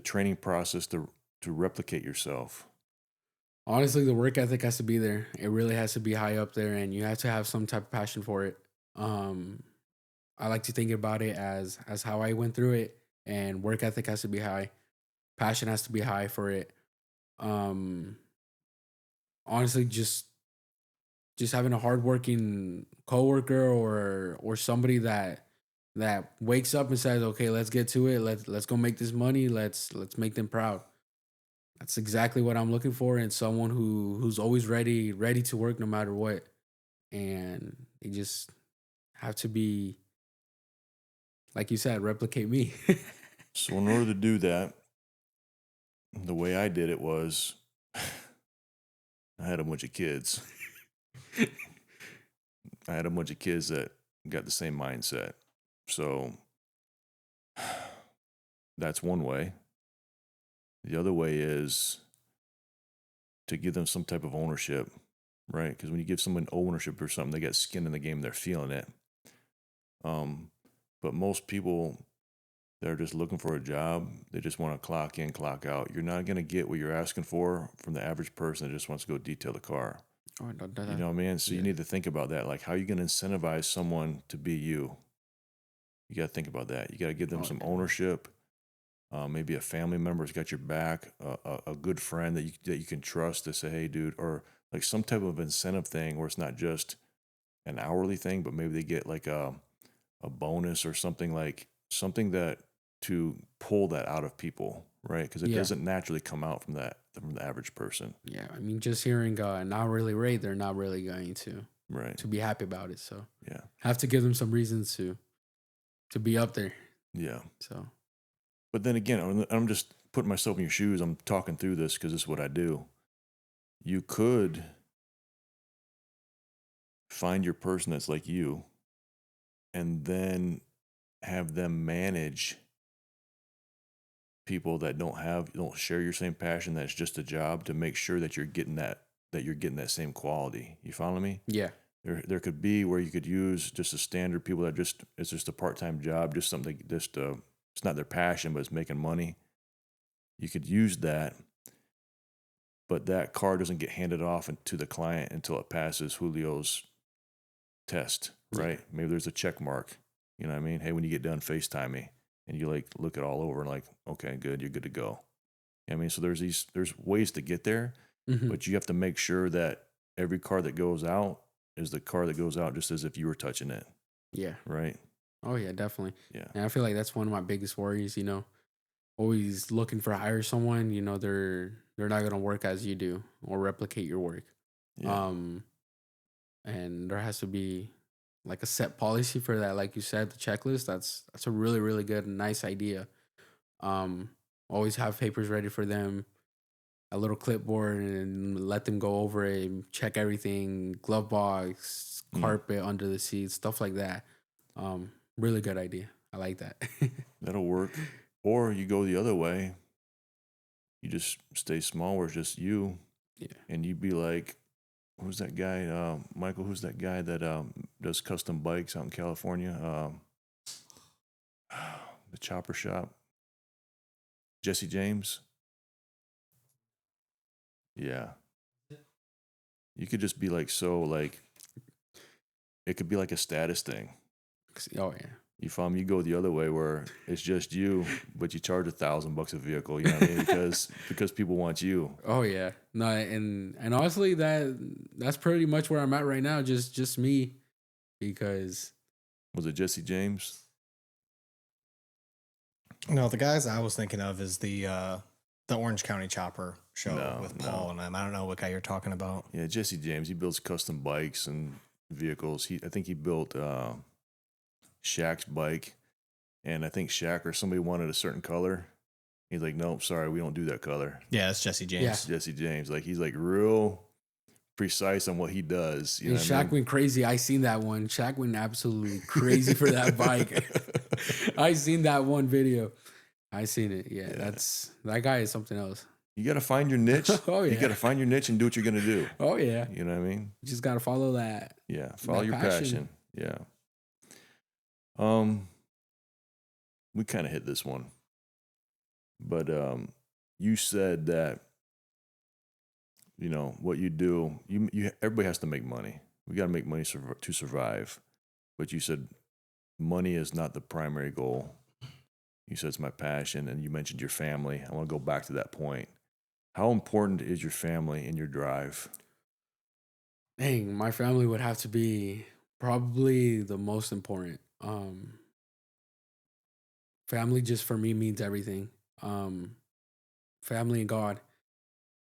training process to replicate yourself? Honestly, the work ethic has to be there. It really has to be high up there, and you have to have some type of passion for it. I like to think about it as how I went through it, and work ethic has to be high. Passion has to be high for it. Honestly, just having a hardworking coworker or somebody that wakes up and says, "Okay, let's get to it. Let's go make this money. Let's make them proud." That's exactly what I'm looking for, and someone who's always ready to work no matter what. And they just have to be, like you said, replicate me. So in order to do that, the way I did it was, I had a bunch of kids. I had a bunch of kids that got the same mindset. So that's one way. The other way is to give them some type of ownership, right? Because when you give someone ownership or something, they got skin in the game, they're feeling it. But most people, they're just looking for a job. They just want to clock in, clock out. You're not going to get what you're asking for from the average person that just wants to go detail the car. Oh, You know what I mean? So you need to think about that. Like, how are you going to incentivize someone to be you? You got to think about that. You got to give them some ownership. Maybe a family member's got your back, a good friend that you can trust to say, hey, dude, or like some type of incentive thing where it's not just an hourly thing, but maybe they get like a bonus or something that to pull that out of people, right? Because it Yeah. doesn't naturally come out from the average person, Yeah. I mean, just hearing an hourly rate, they're not really going right? to be happy about it. So Yeah, have to give them some reasons to be up there. yeah. So But then again, I'm just putting myself in your shoes. I'm talking through this because this is what I do. You could find your person that's like you and then have them manage people that don't share your same passion. That's just a job to make sure that you're getting that same quality. You follow me? yeah. There could be where you could use just a standard people that it's just a part-time job, just something it's not their passion, but it's making money. You could use that, but that car doesn't get handed off to the client until it passes Julio's test, right? Yeah. Maybe there's a check mark. You know what I mean? Hey, when you get done, FaceTime me. And you like look it all over and like, okay, good, you're good to go. I mean, so there's ways to get there, Mm-hmm. but you have to make sure that every car that goes out is the car that goes out just as if you were touching it, Yeah. right? Oh yeah, definitely. Yeah. And I feel like that's one of my biggest worries, always looking for hire someone, they're not gonna work as you do or replicate your work. Yeah. And there has to be like a set policy for that. Like you said, the checklist, that's a really, really good and nice idea. Um, Always have papers ready for them, a little clipboard, and let them go over it and check everything, glove box, carpet under the seats, stuff like that. Really good idea. I like that. That'll work. Or you go the other way. You just stay small where it's just you. Yeah. And you'd be like, who's that guy? Michael, who's that guy that does custom bikes out in California? The chopper shop. Jesse James. Yeah. You could just be like, it could be like a status thing. Oh yeah. You follow me? You go the other way where it's just you, but you charge $1,000 a vehicle. You know what I mean? Because people want you. Oh yeah. No, and honestly, that's pretty much where I'm at right now. Just me, because Was it Jesse James? No, the guys I was thinking of is the Orange County Chopper show No, with no. Paul and them. I don't know what guy you're talking about. Yeah, Jesse James. He builds custom bikes and vehicles. I think he built Shaq's bike, and I think Shaq or somebody wanted a certain color. He's like, nope, sorry, we don't do that color. Yeah, it's Jesse James. Yeah. Jesse James, like he's like real precise on what he does. You and know what Shaq I mean? went crazy. I seen that one. Shaq went absolutely crazy for that bike. I seen that one video. I seen it. Yeah, Yeah. that guy is something else. You got to find your niche. Oh, You yeah. got to find your niche and do what you're gonna do. Oh yeah, You know what I mean? you just gotta follow that. Yeah, follow That your passion. Yeah. We kind of hit this one, but you said that what you do. You everybody has to make money. We got to make money to survive. But you said money is not the primary goal. You said it's my passion, and you mentioned your family. I want to go back to that point. How important is your family in your drive? Dang, my family would have to be probably the most important. Family just for me means everything. Family and God.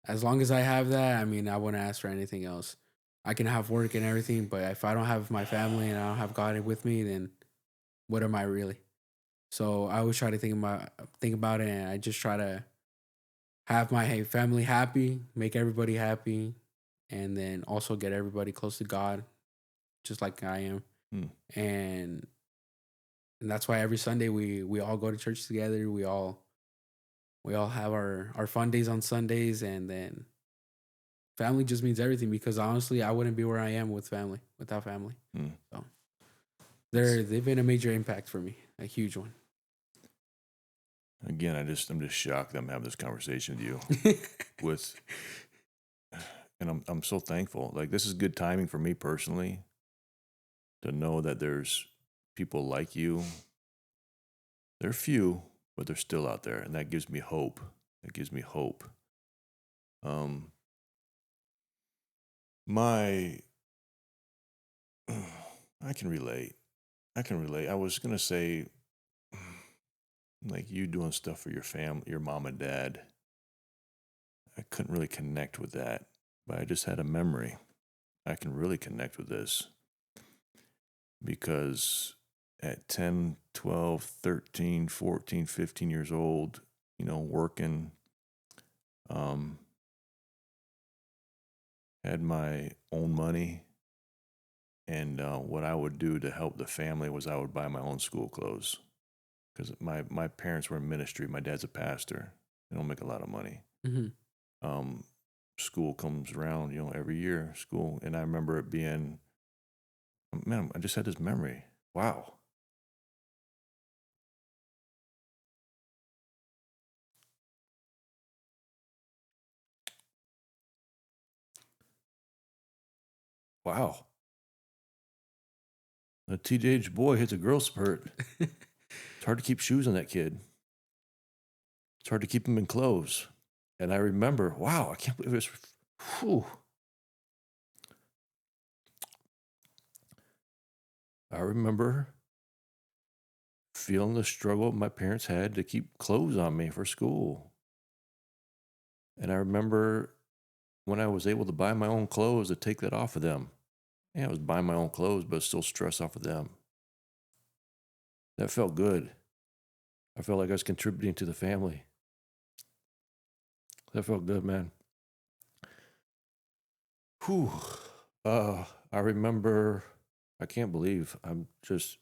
As long as I have that, I mean, I wouldn't ask for anything else. I can have work and everything, but if I don't have my family and I don't have God with me, then what am I really? So I always try to think about it, and I just try to have my family happy, make everybody happy, and then also get everybody close to God, just like I am. And that's why every Sunday we all go to church together. We all have our fun days on Sundays, and then family just means everything, because honestly, I wouldn't be where I am without family. So they've been a major impact for me, a huge one. Again, I'm just shocked that I'm having this conversation with you. And I'm so thankful. Like, this is good timing for me personally to know that there's people like you. They're few, but they're still out there, and that gives me hope. It gives me hope. My I can relate. I was gonna say, like you doing stuff for your family, your mom and dad. I couldn't really connect with that, but I just had a memory. I can really connect with this because at 10, 12, 13, 14, 15 years old, working, um, had my own money. And what I would do to help the family was I would buy my own school clothes because my parents were in ministry. My dad's a pastor. They don't make a lot of money. Mm-hmm. School comes around, every year, school. And I remember it being, man, I just had this memory. Wow. Wow. A teenage boy hits a growth spurt. It's hard to keep shoes on that kid. It's hard to keep him in clothes. And I remember, wow, I can't believe this. Whew. I remember feeling the struggle my parents had to keep clothes on me for school. And I remember when I was able to buy my own clothes to take that off of them. Yeah, I was buying my own clothes, but still stress off of them. That felt good. I felt like I was contributing to the family. That felt good, man. Whew. I remember, I can't believe I'm just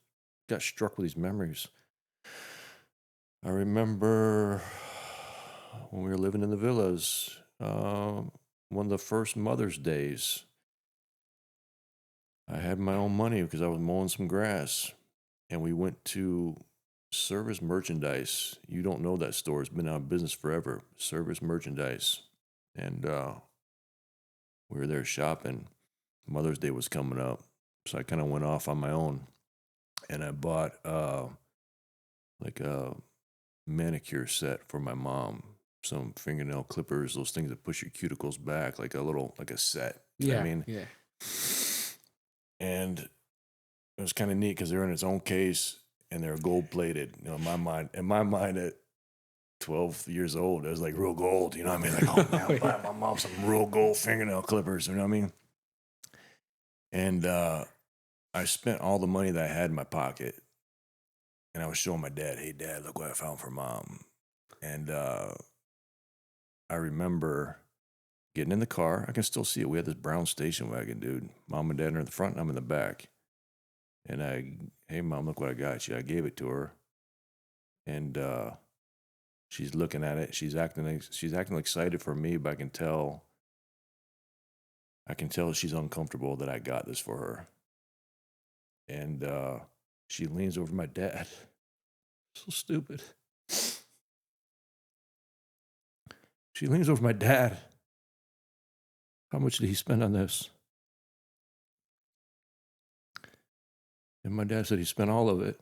got struck with these memories. I remember when we were living in the villas, one of the first Mother's Days. I had my own money because I was mowing some grass, and we went to Service Merchandise. You don't know that store. It's been out of business forever. Service Merchandise. And we were there shopping. Mother's Day was coming up. So I kind of went off on my own. And I bought like a manicure set for my mom. Some fingernail clippers, those things that push your cuticles back, like a set. You know what I mean? Yeah. And it was kind of neat because they're in its own case and they're gold plated. In my mind at 12 years old, it was like real gold. You know what I mean? Like, oh man, I'm buying my mom some real gold fingernail clippers. You know what I mean? And I spent all the money that I had in my pocket, and I was showing my dad, "Hey, Dad, look what I found for Mom." And I remember getting in the car. I can still see it. We had this brown station wagon, dude. Mom and Dad are in the front, and I'm in the back. And hey, Mom, look what I got you. I gave it to her, and she's looking at it. She's acting excited for me, but I can tell she's uncomfortable that I got this for her. And she leans over my dad. So stupid. She leans over my dad. How much did he spend on this? And my dad said he spent all of it.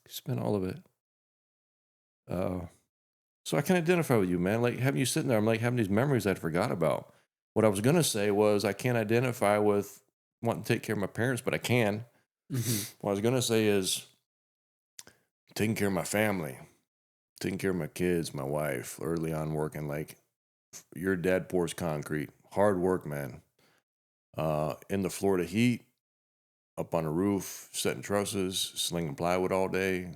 He spent all of it. So I can identify with you, man. Like having you sitting there, I'm like having these memories I forgot about. What I was going to say was I can't identify with wanting to take care of my parents, but I can. Mm-hmm. What I was going to say is taking care of my family, taking care of my kids, my wife, early on working. Like your dad pours concrete. Hard work, man. In the Florida heat, up on a roof, setting trusses, slinging plywood all day,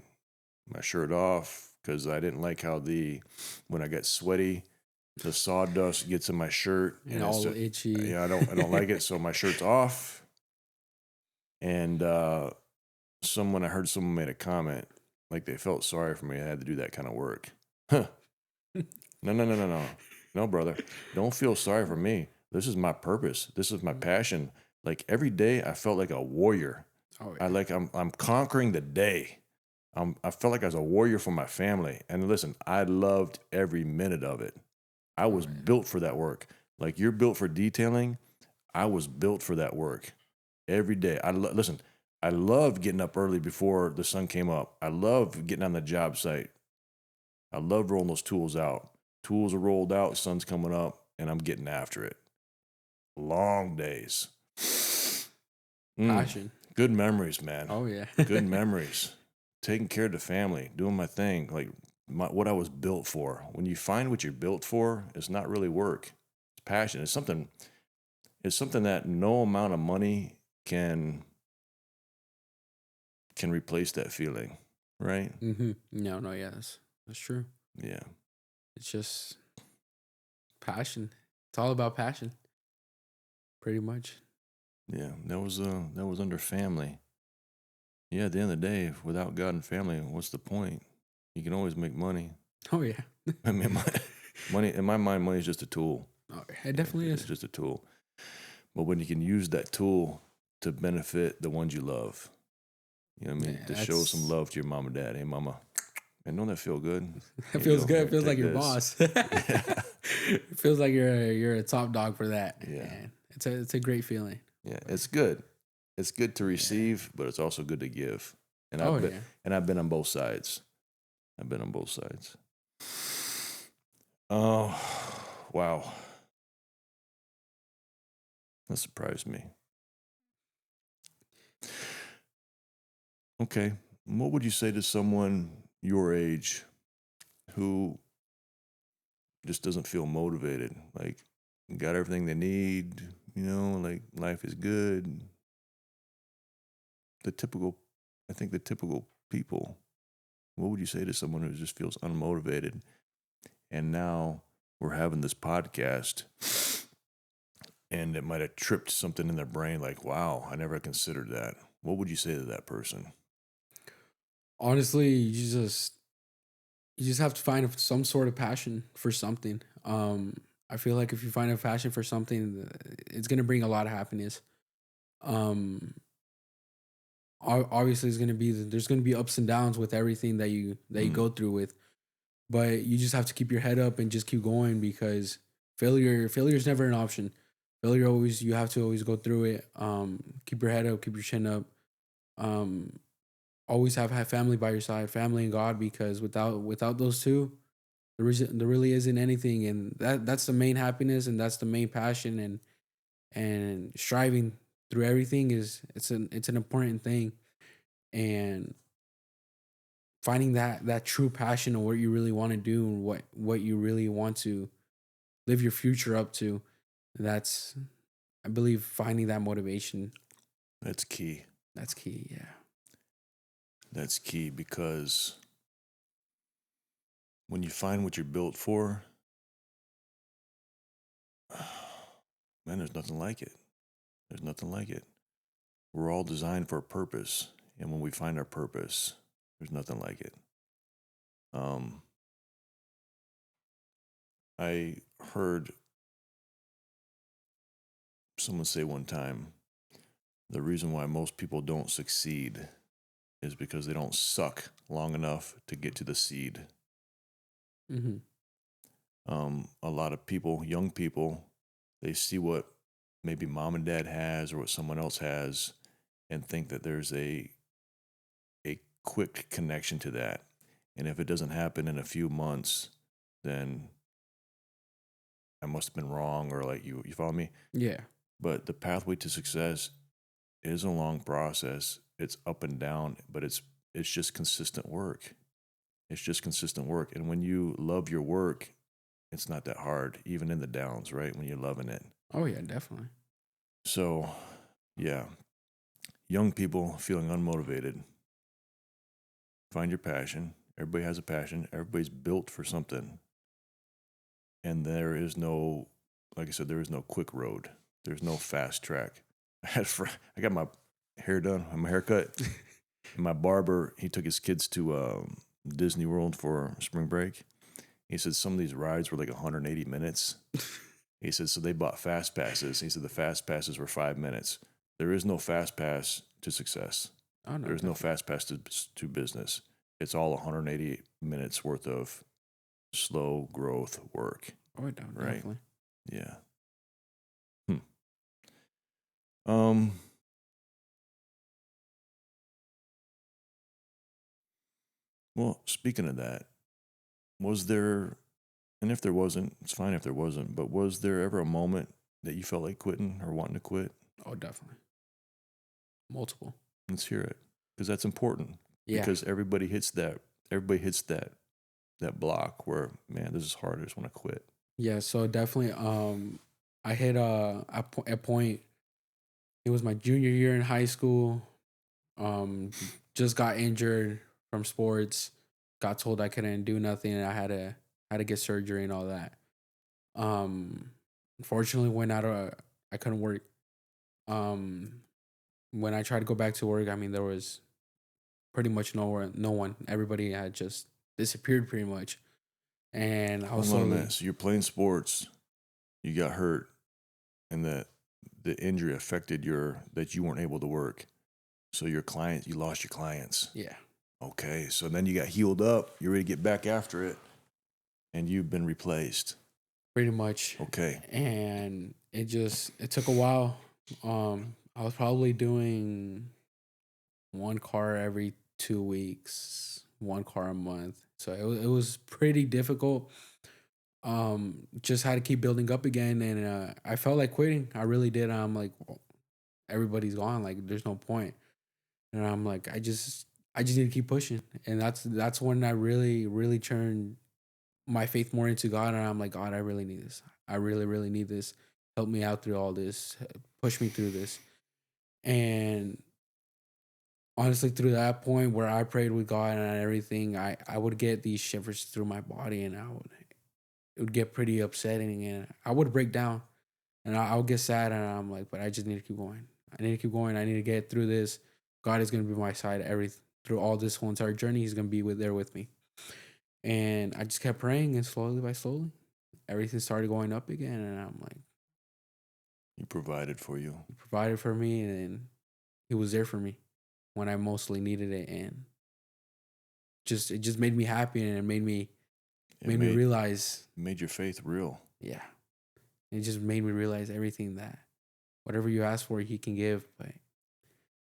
my shirt off, because I didn't like how when I get sweaty, the sawdust gets in my shirt and all itchy. Yeah, I don't like it, so my shirt's off. And I heard someone made a comment like they felt sorry for me. I had to do that kind of work. Huh. No, brother. Don't feel sorry for me. This is my purpose. This is my passion. Like every day, I felt like a warrior. Oh, yeah. I'm conquering the day. I felt like I was a warrior for my family. And listen, I loved every minute of it. I was built for that work. Like you're built for detailing. I was built for that work every day. Listen, I loved getting up early before the sun came up. I loved getting on the job site. I loved rolling those tools out. Tools are rolled out, sun's coming up, and I'm getting after it. Long days. passion. Good memories, man. Oh yeah. Good memories. Taking care of the family, doing my thing, like what I was built for. When you find what you're built for, it's not really work. It's passion. It's something that no amount of money can replace that feeling, right? No, yeah, that's true. Yeah. It's just passion. It's all about passion, pretty much. Yeah. That was under family. Yeah, at the end of the day, without God and family, what's the point? You can always make money. Oh yeah. I mean, money in my mind, money is just a tool. Oh, it definitely It's is. just a tool. But when you can use that tool to benefit the ones you love, you know what I mean? Yeah, To show some love to your mom and dad. Hey, mama, man, don't that feel good? It Here you feels go. good. Here, It feels like take your this. boss. Yeah. It feels like you're a top dog for that. Yeah. And it's a great feeling. Yeah, it's good. It's good to receive, but it's also good to give. And Oh, I've been on both sides. Oh, wow. That surprised me. Okay. What would you say to someone your age who just doesn't feel motivated? Like, got everything they need, like life is good. I think the typical people, what would you say to someone who just feels unmotivated? And now we're having this podcast and it might have tripped something in their brain like, wow, I never considered that. What would you say to that person? Honestly, you just have to find some sort of passion for something. I feel like if you find a passion for something, it's gonna bring a lot of happiness. Um, Obviously, there's gonna be ups and downs with everything that you go through with, but you just have to keep your head up and just keep going because failure is never an option. You have to always go through it. Keep your head up, keep your chin up. Um, Always have family by your side, family and God, because without those two, there really isn't anything, and that's the main happiness and that's the main passion and striving through everything it's an important thing, and finding that true passion of what you really want to do and what you really want to live your future up to. That's, I believe, finding that motivation. That's key. That's key. Yeah. That's key because when you find what you're built for, man, there's nothing like it. There's nothing like it. We're all designed for a purpose. And when we find our purpose, there's nothing like it. I heard someone say one time, the reason why most people don't succeed is because they don't suck long enough to get to the seed. Mm-hmm. A lot of people, young people, they see what maybe mom and dad has or what someone else has and think that there's a quick connection to that. And if it doesn't happen in a few months, then I must have been wrong, or like you follow me? Yeah. But the pathway to success is a long process. It's up and down, but it's just consistent work. It's just consistent work. And when you love your work, it's not that hard, even in the downs, right? When you're loving it. Oh yeah, definitely. So, yeah, young people feeling unmotivated, find your passion. Everybody has a passion. Everybody's built for something. And there is no, like I said, there is no quick road. There's no fast track. I got my hair done, my haircut. And my barber, he took his kids to Disney World for spring break. He said some of these rides were like 180 minutes. He said, so they bought fast passes. He said the fast passes were 5 minutes. There is no fast pass to success. Oh no. There's no fast pass to business. It's all 180 minutes worth of slow growth work. Oh, no, Right. definitely. Yeah. Well, speaking of that, was there, and if there wasn't, it's fine if there wasn't, but was there ever a moment that you felt like quitting or wanting to quit? Oh, definitely. multiple. Let's hear it, because that's important. Yeah. Because everybody hits that. Everybody hits that block where, man, this is hard. I just want to quit. Yeah, so definitely I hit a point. It was my junior year in high school. Just got injured from sports. Got told I couldn't do nothing, and I had to get surgery and all that. Unfortunately, I couldn't work. When I tried to go back to work, I mean, there was pretty much no one. Everybody had just disappeared pretty much. And I was Hold on a slowly, minute. So you're playing sports, you got hurt, and that the injury affected that you weren't able to work. So you lost your clients. yeah, Okay. So then you got healed up. You're ready to get back after it, and you've been replaced. pretty much. Okay. And it took a while. I was probably doing one car every 2 weeks, one car a month. So it was pretty difficult. Just had to keep building up again, and I felt like quitting. I really did. I'm like, well, everybody's gone. Like, there's no point. And I'm like, I just need to keep pushing. And that's when I really turned my faith more into God. And I'm like, God, I really need this. I really need this. Help me out through all this. Push me through this. And honestly, through that point where I prayed with God and everything, I would get these shivers through my body, and it would get pretty upsetting, and I would break down, and I would get sad, and I'm like, but I just need to keep going. I need to keep going. I need to get through this. God is going to be my side through all this whole entire journey. He's going to be there with me. And I just kept praying, and slowly by slowly, everything started going up again, and I'm like, He provided for you. He provided for me, and He was there for me when I mostly needed it, and it just made me happy, and it made me realize, Made your faith real. yeah, it just made me realize everything, that whatever you ask for, He can give, but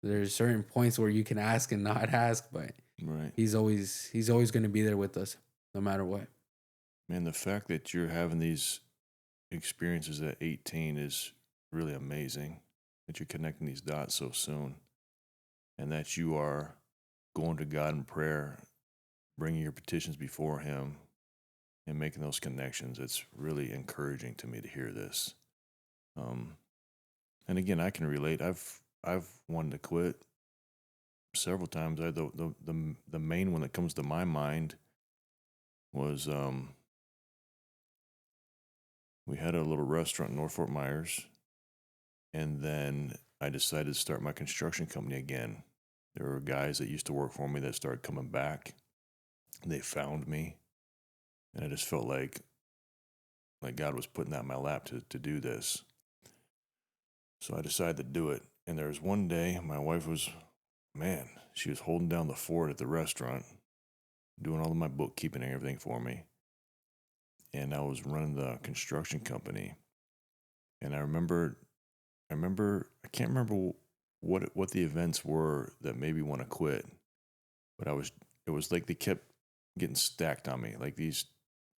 there's certain points where you can ask and not ask, but Right. He's always going to be there with us, no matter what. Man, the fact that you're having these experiences at 18 is really amazing. That you're connecting these dots so soon, and that you are going to God in prayer, bringing your petitions before Him, and making those connections. It's really encouraging to me to hear this. And again, I can relate. I've wanted to quit several times. The main one that comes to my mind was we had a little restaurant in North Fort Myers, and then I decided to start my construction company again. There were guys that used to work for me that started coming back. They found me, and I just felt like God was putting that in my lap to do this. So I decided to do it. And there was one day, my wife was, she was holding down the fort at the restaurant, doing all of my bookkeeping and everything for me. And I was running the construction company. And I can't remember what the events were that made me want to quit. But it was like they kept getting stacked on me. Like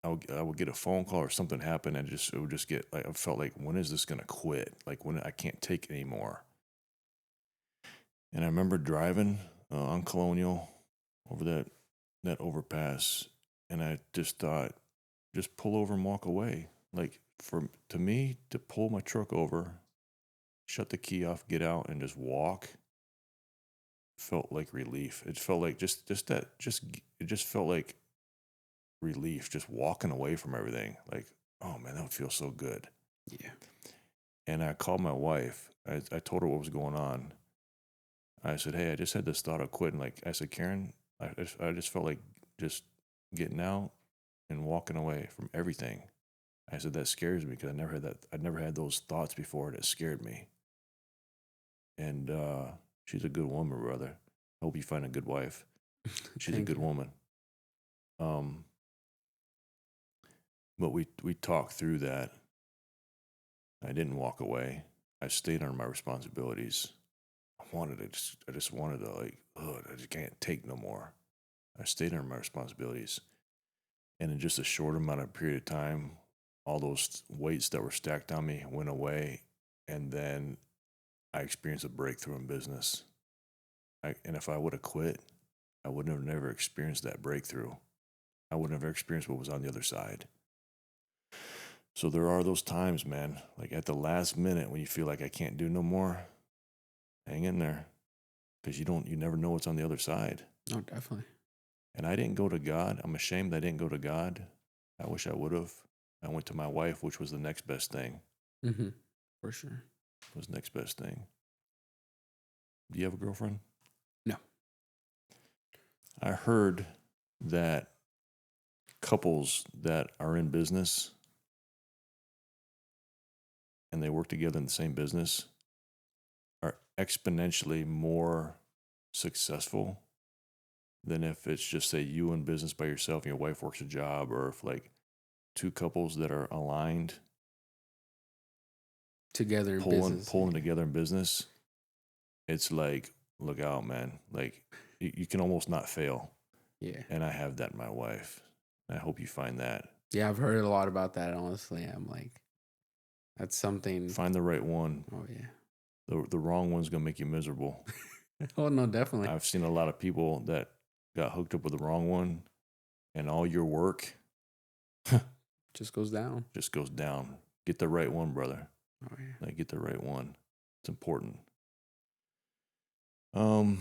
I would get a phone call or something happen, and it would just get like, I felt like, when is this going to quit? Like, when I can't take it anymore. And I remember driving on Colonial over that overpass, and I just thought, just pull over and walk away. Like, to me, to pull my truck over, shut the key off, get out, and just walk felt like relief. It felt like it just felt like relief, just walking away from everything. Like, oh man, that would feel so good. Yeah. And I called my wife. I told her what was going on. I said, hey, I just had this thought of quitting. Like, I said, Karen, I just felt like just getting out and walking away from everything. I said, that scares me, because I'd never had those thoughts before that scared me. And she's a good woman, brother. I hope you find a good wife. She's a good woman. But we talked through that. I didn't walk away. I stayed on my responsibilities. I just wanted to, like, I just can't take no more. I stayed on my responsibilities. And in just a short amount of period of time, all those weights that were stacked on me went away. And then I experienced a breakthrough in business. And if I would have quit, I would have never experienced that breakthrough. I would have never experienced what was on the other side. So there are those times, man, like at the last minute when you feel like I can't do no more, hang in there, because you never know what's on the other side. Oh, definitely. And I didn't go to God. I'm ashamed I didn't go to God. I wish I would have. I went to my wife, which was the next best thing. Mm-hmm. For sure. Was the next best thing. Do you have a girlfriend? No. I heard that couples that are in business and they work together in the same business are exponentially more successful than if it's just, say, you in business by yourself and your wife works a job, or if like two couples that are aligned Together in business. pulling together in business. It's like, look out, man. Like you can almost not fail. Yeah. And I have that in my wife. I hope you find that. Yeah, I've heard a lot about that, honestly. I'm like, that's something. Find the right one. Oh, yeah. The wrong one's going to make you miserable. Oh, no, definitely. I've seen a lot of people that got hooked up with the wrong one, and all your work Just goes down. just goes down. Get the right one, brother. Oh, yeah. Like, get the right one. It's important. Do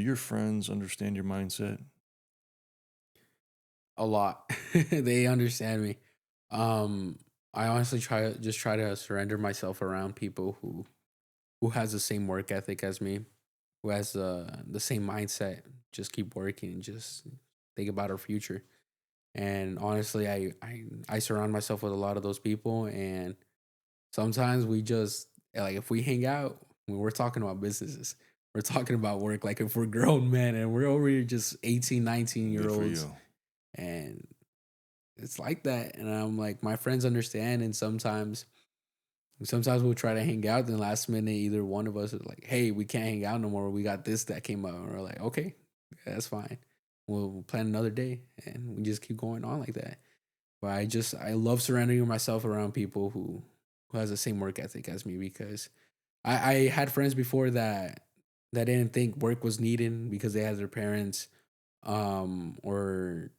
your friends understand your mindset? A lot. They understand me. I honestly try to surrender myself around people who has the same work ethic as me, who has the same mindset. Just keep working and just think about our future. And honestly, I surround myself with a lot of those people, and sometimes we just, like, if we hang out, when we're talking about businesses, we're talking about work. Like, if we're grown men and we're over here just 18, 19-year Good for olds, you. and it's like that. And I'm like, my friends understand, and sometimes we'll try to hang out, then last minute either one of us is like, hey, we can't hang out no more, we got this that came up, and we're like, okay, yeah, that's fine, we'll plan another day, and we just keep going on like that. But I love surrounding myself around people who has the same work ethic as me, because I had friends before that didn't think work was needed because they had their parents, or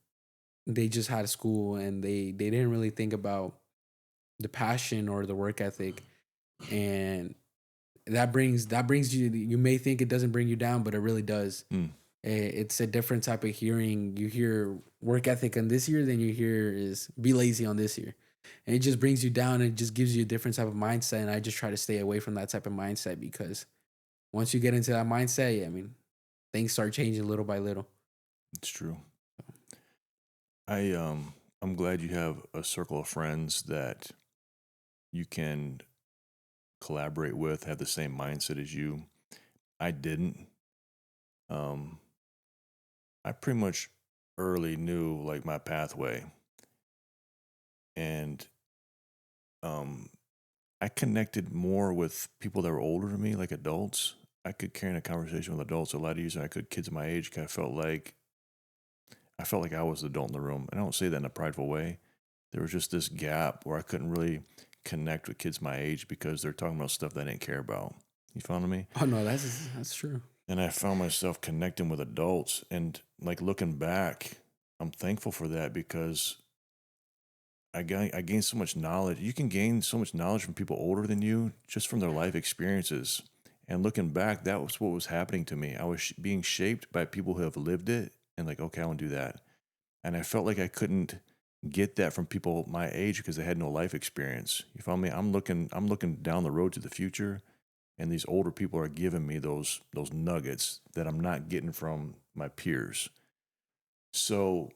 they just had school, and they didn't really think about the passion or the work ethic. And that brings you, you may think it doesn't bring you down, but it really does. It's a different type of hearing. You hear work ethic on this year, then you hear is be lazy on this year, and it just brings you down. It just gives you a different type of mindset, and I just try to stay away from that type of mindset, because once you get into that mindset, I mean, things start changing little by little. It's true. I'm glad you have a circle of friends that you can collaborate with, have the same mindset as you. I didn't. I pretty much early knew like my pathway, and I connected more with people that were older than me, like adults. I could carry on a conversation with adults a lot easier than I could kids my age. I felt like I was the adult in the room. I don't say that in a prideful way. There was just this gap where I couldn't really connect with kids my age because they're talking about stuff that I didn't care about. You follow me? Oh no, that's true. And I found myself connecting with adults, and like looking back, I'm thankful for that, because I gained so much knowledge. You can gain so much knowledge from people older than you just from their life experiences. And looking back, that was what was happening to me. I was being shaped by people who have lived it, and like, okay, I want to do that. And I felt like I couldn't get that from people my age because they had no life experience. You follow me? I'm looking down the road to the future, and these older people are giving me those nuggets that I'm not getting from my peers. So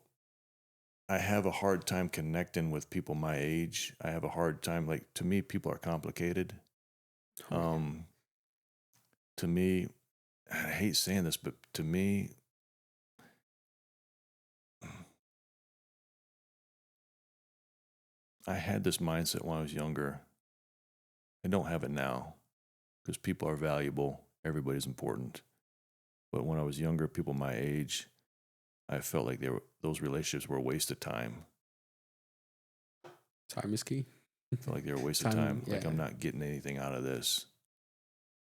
I have a hard time connecting with people my age. I have a hard time, like, to me, people are complicated. To me, I hate saying this, but to me, I had this mindset when I was younger. I don't have it now, because people are valuable. Everybody's important. But when I was younger, people my age, I felt like those relationships were a waste of time. Time is key. I felt like they were a waste of time. Like, Yeah. I'm not getting anything out of this.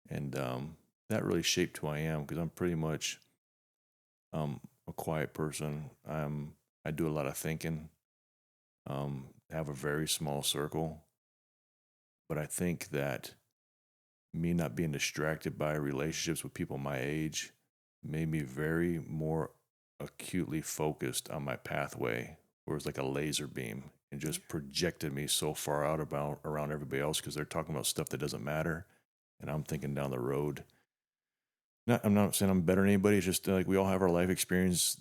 And that really shaped who I am, because I'm pretty much a quiet person. I do a lot of thinking. Have a very small circle, but I think that me not being distracted by relationships with people my age made me very more acutely focused on my pathway, where it was like a laser beam and just projected me so far out about around everybody else, because they're talking about stuff that doesn't matter, and I'm thinking down the road. I'm not saying I'm better than anybody. It's just like we all have our life experiences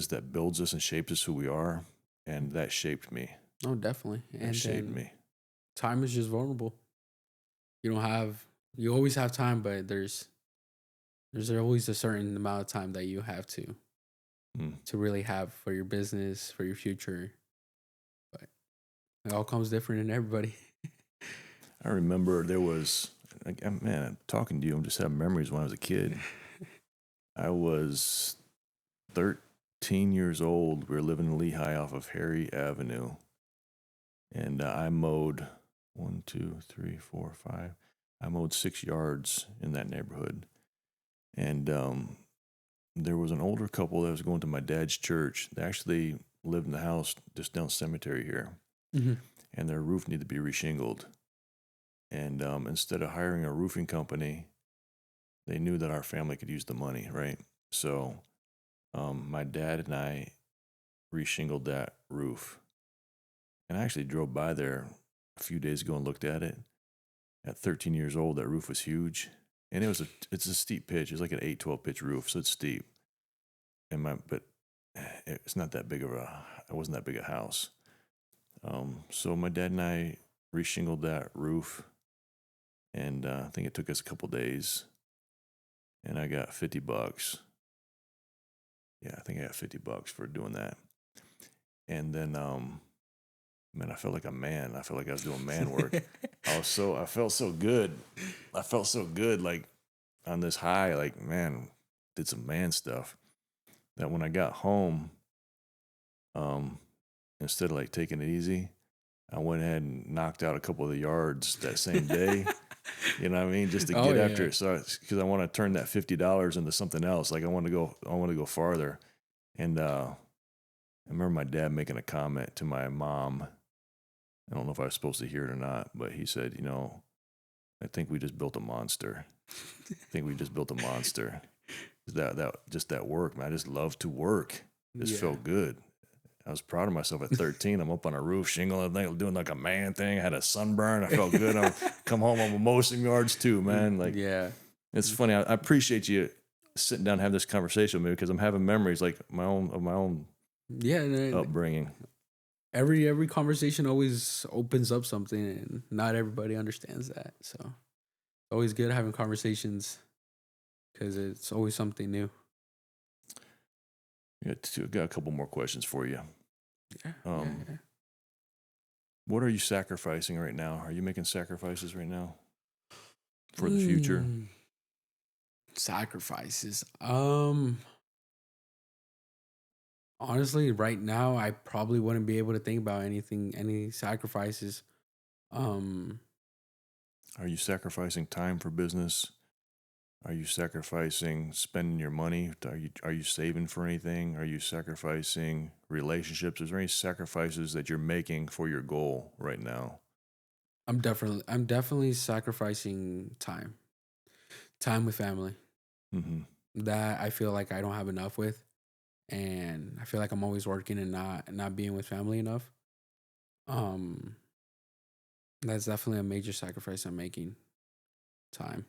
that builds us and shapes us who we are, and that shaped me. Oh, definitely. That shaped me. Time is just vulnerable. You always have time, but there's always a certain amount of time that you have to really have for your business, for your future. But it all comes different in everybody. I remember there was, man, talking to you, I'm just having memories when I was a kid. I was 13 years old. We were living in Lehigh off of Harry Avenue. And I mowed 1, 2, 3, 4, 5. I mowed 6 yards in that neighborhood. And there was an older couple that was going to my dad's church. They actually lived in the house just down the cemetery here. Mm-hmm. And their roof needed to be reshingled. And instead of hiring a roofing company, they knew that our family could use the money, right? So my dad and I reshingled that roof. And I actually drove by there a few days ago and looked at it. At 13 years old, that roof was huge. And it's a steep pitch. It's like an 8-12 pitch roof, so it's steep. But it's not that big of it wasn't that big a house. So my dad and I reshingled that roof. And I think it took us a couple days. And I got $50. Yeah, I think I got $50 for doing that. And then, man, I felt like a man. I felt like I was doing man work. I felt so good. I felt so good, like on this high, like, man, did some man stuff. That when I got home, instead of like taking it easy, I went ahead and knocked out a couple of the yards that same day. You know what I mean? Just to get after it. So, because I want to turn that $50 into something else. Like I want to go farther. And I remember my dad making a comment to my mom. I don't know if I was supposed to hear it or not, but he said, I think we just built a monster. That work, man. I just love to work. Just felt good. I was proud of myself at 13. I'm up on a roof, shingling, doing like a man thing. I had a sunburn. I felt good. I come home, I'm mowing some yards too, man. Like, yeah, it's funny. I appreciate you sitting down and having this conversation with me, because I'm having memories like my own upbringing. Every conversation always opens up something, and not everybody understands that. So always good having conversations, because it's always something new. Got a couple more questions for you. Yeah. What are you sacrificing right now? Are you making sacrifices right now for the future? Sacrifices. Honestly, right now, I probably wouldn't be able to think about any sacrifices. Are you sacrificing time for business? Are you sacrificing spending your money? Are you saving for anything? Are you sacrificing relationships? Is there any sacrifices that you're making for your goal right now? I'm definitely sacrificing time with family. Mm-hmm. That I feel like I don't have enough with, and I feel like I'm always working and not being with family enough. That's definitely a major sacrifice I'm making. Time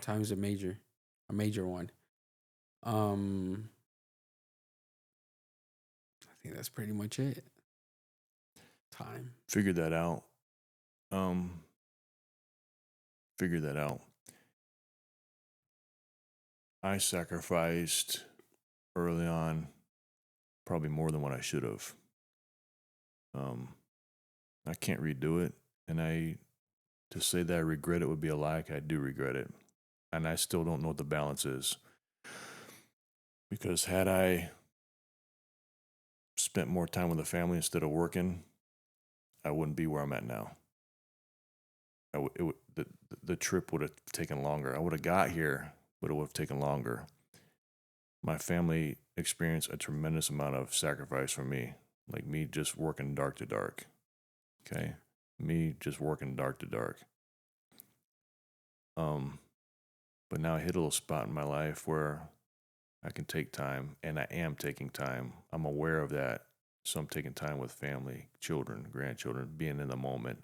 is a major one. I think that's pretty much it. Time. Figure that out. I sacrificed early on probably more than what I should have. I can't redo it, and to say that I regret it would be a lie. I do regret it, and I still don't know what the balance is. Because had I spent more time with the family instead of working, I wouldn't be where I'm at now. the trip would have taken longer. I would have got here, but it would have taken longer. My family experienced a tremendous amount of sacrifice from me, like me just working dark to dark. Okay, me just working dark to dark. But now I hit a little spot in my life where I can take time, and I am taking time. I'm aware of that. So I'm taking time with family, children, grandchildren, being in the moment.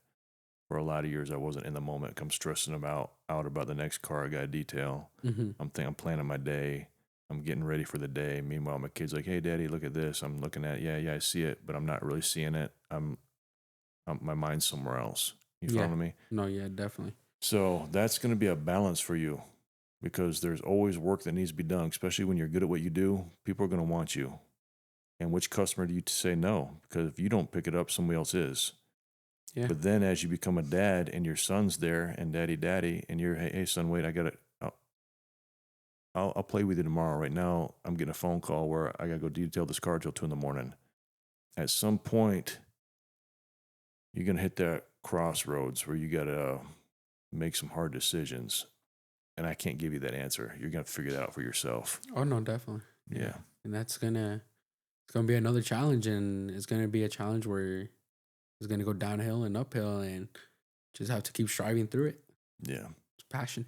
For a lot of years, I wasn't in the moment. I'm stressing out about the next car I got to detail. Mm-hmm. I'm planning my day. I'm getting ready for the day. Meanwhile, my kid's like, "Hey, Daddy, look at this." I'm looking at, yeah, I see it, but I'm not really seeing it. My mind's somewhere else. You follow me? No, yeah, definitely. So that's going to be a balance for you, because there's always work that needs to be done, especially when you're good at what you do. People are going to want you. And which customer do you say no? Because if you don't pick it up, somebody else is. Yeah. But then as you become a dad and your son's there and daddy, and you're, hey son, wait, I got it. I'll play with you tomorrow. Right now, I'm getting a phone call where I got to go detail this car till 2 a.m. At some point, you're going to hit that crossroads where you got to make some hard decisions. And I can't give you that answer. You're going to figure that out for yourself. Oh no, definitely. Yeah. And it's gonna be another challenge, and it's gonna be a challenge where it's gonna go downhill and uphill, and just have to keep striving through it. Yeah. It's passion.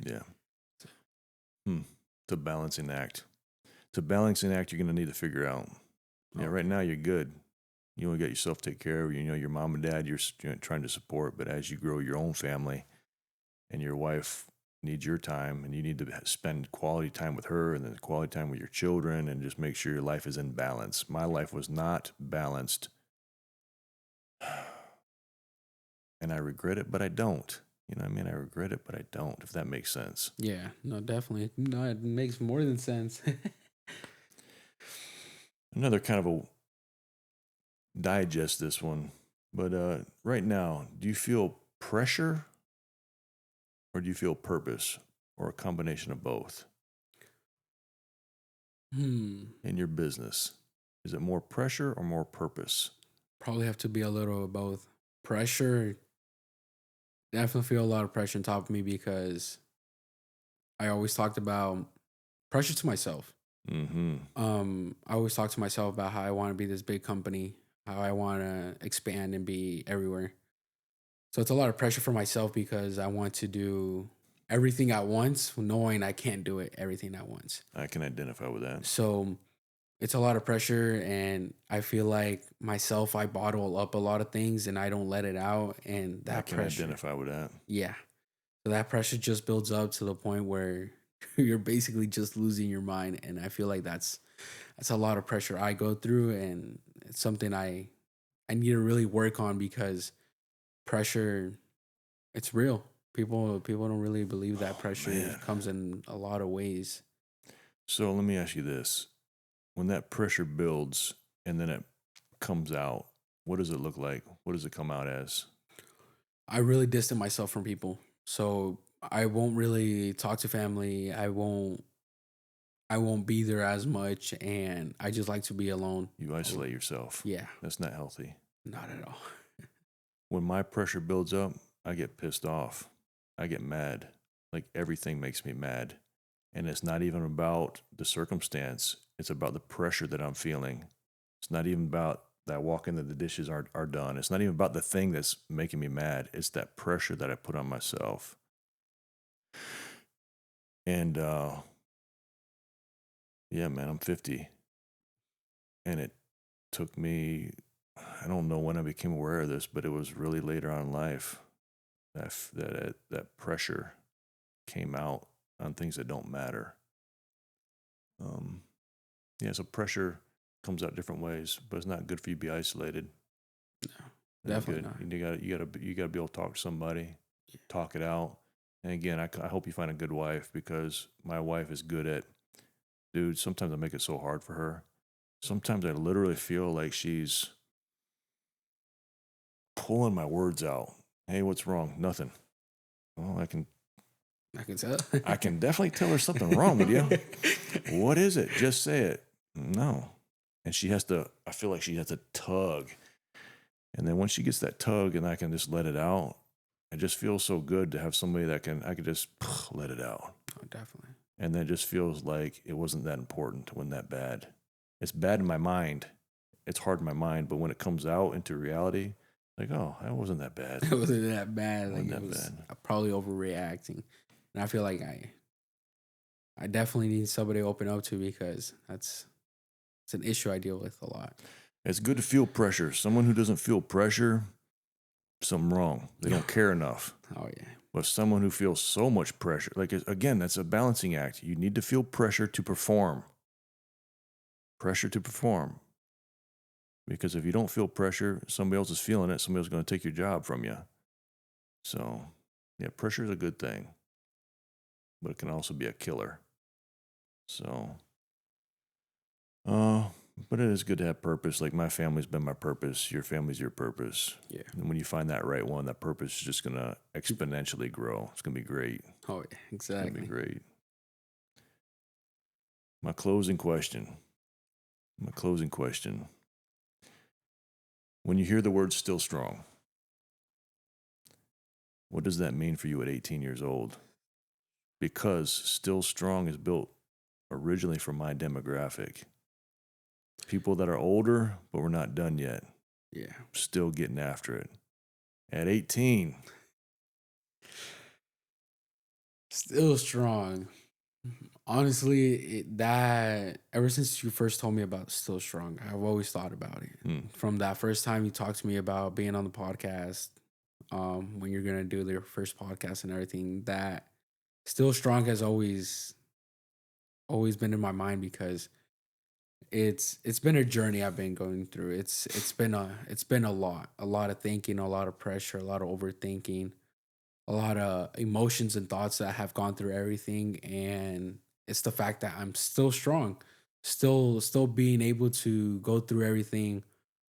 Yeah. It's a balancing act. It's a balancing act you're going to need to figure out. Yeah, right now you're good. You only got yourself to take care of. You know, your mom and dad you're trying to support, but as you grow your own family and your wife needs your time, and you need to spend quality time with her and then quality time with your children, and just make sure your life is in balance. My life was not balanced, and I regret it, but I don't. You know what I mean? I regret it, but I don't, if that makes sense. Yeah, no, definitely. No, it makes more than sense. Another kind of a digest this one, but right now, do you feel pressure or do you feel purpose, or a combination of both in your business? Is it more pressure or more purpose? Probably have to be a little of both. Pressure, definitely feel a lot of pressure on top of me, because I always talked about pressure to myself. Mm-hmm. I always talk to myself about how I want to be this big company, how I want to expand and be everywhere. So it's a lot of pressure for myself, because I want to do everything at once, knowing I can't do it everything at once. I can identify with that. So it's a lot of pressure, and I feel like myself, I bottle up a lot of things and I don't let it out, and that I can pressure, identify with that. yeah. So that pressure just builds up to the point where you're basically just losing your mind, and I feel like that's a lot of pressure I go through, and it's something I need to really work on, because pressure, it's real. People don't really believe that pressure man. comes in a lot of ways. So let me ask you this. When that pressure builds and then it comes out, what does it look like? What does it come out as? I really distance myself from people. So I won't really talk to family. I won't be there as much, and I just like to be alone. You isolate yourself. Yeah, That's not healthy. not at all. When my pressure builds up, I get pissed off. I get mad. Like everything makes me mad. And it's not even about the circumstance. It's about the pressure that I'm feeling. It's not even about that walk in that the dishes are done. It's not even about the thing that's making me mad. It's that pressure that I put on myself. And yeah, man, I'm 50. And it took me, I don't know when I became aware of this, but it was really later on in life that pressure came out on things that don't matter. Yeah, so pressure comes out different ways, but it's not good for you to be isolated. No, definitely not. You gotta be able to talk to somebody, talk it out. And again, I hope you find a good wife, because my wife is good at, dude, sometimes I make it so hard for her. Sometimes I literally feel like she's pulling my words out. Hey, what's wrong? Nothing. Well, I can tell. I can definitely tell there's something wrong with you. What is it? Just say it. No. And I feel like she has to tug. And then once she gets that tug and I can just let it out, it just feels so good to have somebody that I could just let it out. Oh, definitely. And then it just feels like it wasn't that important, it wasn't that bad. It's bad in my mind. It's hard in my mind, but when it comes out into reality, like, oh, that wasn't that bad. It wasn't that bad. Wasn't Like, that it was bad. probably overreacting. And I feel like I definitely need somebody to open up to, because it's an issue I deal with a lot. It's good to feel pressure. Someone who doesn't feel pressure, something wrong. They don't care enough. Oh yeah. But someone who feels so much pressure, like, again, that's a balancing act. You need to feel pressure to perform. Pressure to perform. Because if you don't feel pressure, somebody else is feeling it. Somebody else is going to take your job from you. So, yeah, pressure is a good thing. But it can also be a killer. So, but it is good to have purpose. Like, my family's been my purpose. Your family's your purpose. Yeah. And when you find that right one, that purpose is just going to exponentially grow. It's going to be great. Oh yeah. It's going to Exactly. be great. My closing question. When you hear the word still strong, what does that mean for you at 18 years old? Because Still Strong is built originally for my demographic. People that are older, but we're not done yet. Yeah. Still getting after it. At 18, Still strong. Honestly, that ever since you first told me about Still Strong, I've always thought about it. From that first time you talked to me about being on the podcast, when you're gonna do your first podcast and everything, that Still Strong has always been in my mind, because it's been a journey I've been going through. It's been a lot of thinking, a lot of pressure, a lot of overthinking, a lot of emotions and thoughts that have gone through everything. And it's the fact that I'm still strong, still being able to go through everything,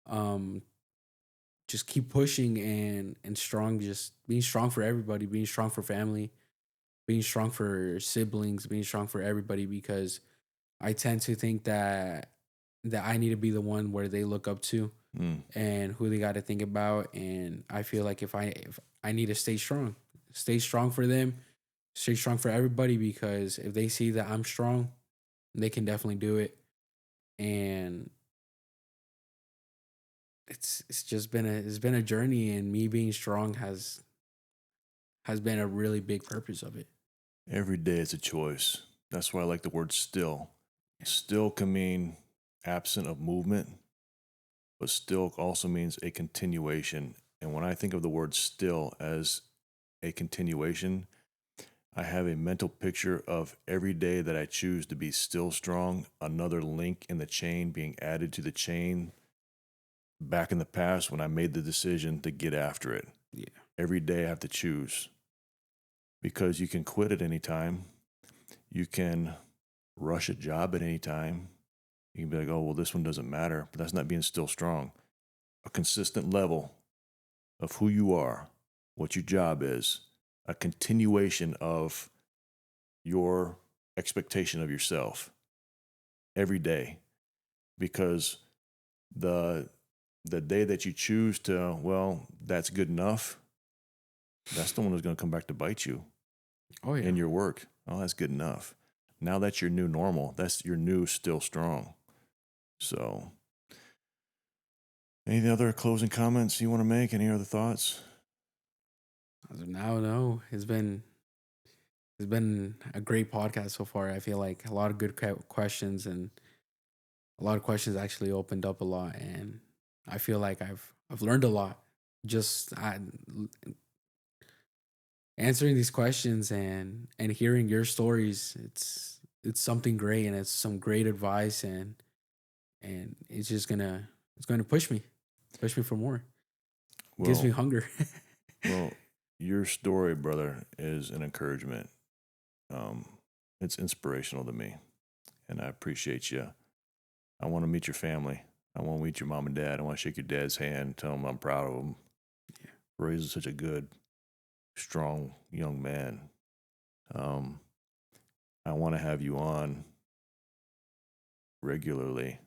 um just keep pushing and strong, just being strong for everybody, being strong for family, being strong for siblings, being strong for everybody, because I tend to think that I need to be the one where they look up to, and who they got to think about. And I feel like if I need to stay strong for them, stay strong for everybody, because if they see that I'm strong, they can definitely do it. And it's just been a journey, and me being strong has been a really big purpose of it. every day is a choice. That's why I like the word still. Still can mean absent of movement, but still also means a continuation. And when I think of the word still as a continuation, I have a mental picture of every day that I choose to be still strong, another link in the chain being added to the chain back in the past when I made the decision to get after it. Yeah. Every day I have to choose, because you can quit at any time. You can rush a job at any time. You can be like, oh, well, this one doesn't matter, but that's not being still strong. A consistent level of who you are, what your job is, a continuation of your expectation of yourself every day. Because the day that you choose to, well, that's good enough, that's the one who's going to come back to bite you Oh yeah. in your work. Oh, that's good enough. Now that's your new normal. That's your new Still Strong. So, any other closing comments you want to make? Any other thoughts? As of now, no. It's been a great podcast so far. I feel like a lot of good questions, and a lot of questions actually opened up a lot, and I feel like I've learned a lot just answering these questions and hearing your stories. It's something great, and it's some great advice, and it's just going to push me for more. Gives me hunger. Well, your story, brother, is an encouragement. It's inspirational to me, and I appreciate you. I want to meet your family. I want to meet your mom and dad. I want to shake your dad's hand, tell them I'm proud of them. Yeah. Raising such a good, strong young man. I want to have you on regularly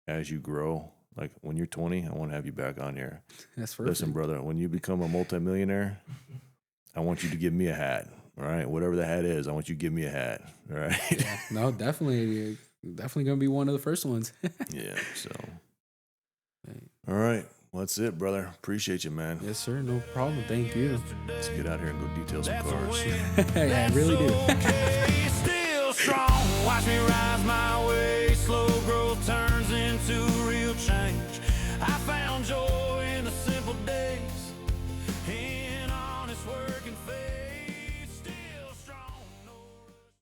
as you grow. Like when you're 20, I want to have you back on here. That's perfect. Listen, brother, when you become a multimillionaire, I want you to give me a hat. All right, whatever the hat is, I want you to give me a hat. All right. Yeah, no, definitely gonna be one of the first ones. Yeah. So. All right. Well, that's it, brother. Appreciate you, man. Yes, sir. No problem. Thank you. Let's get out here and go detail some That's a cars. win. Yeah, I really do. Okay, still strong. Watch me rise my way.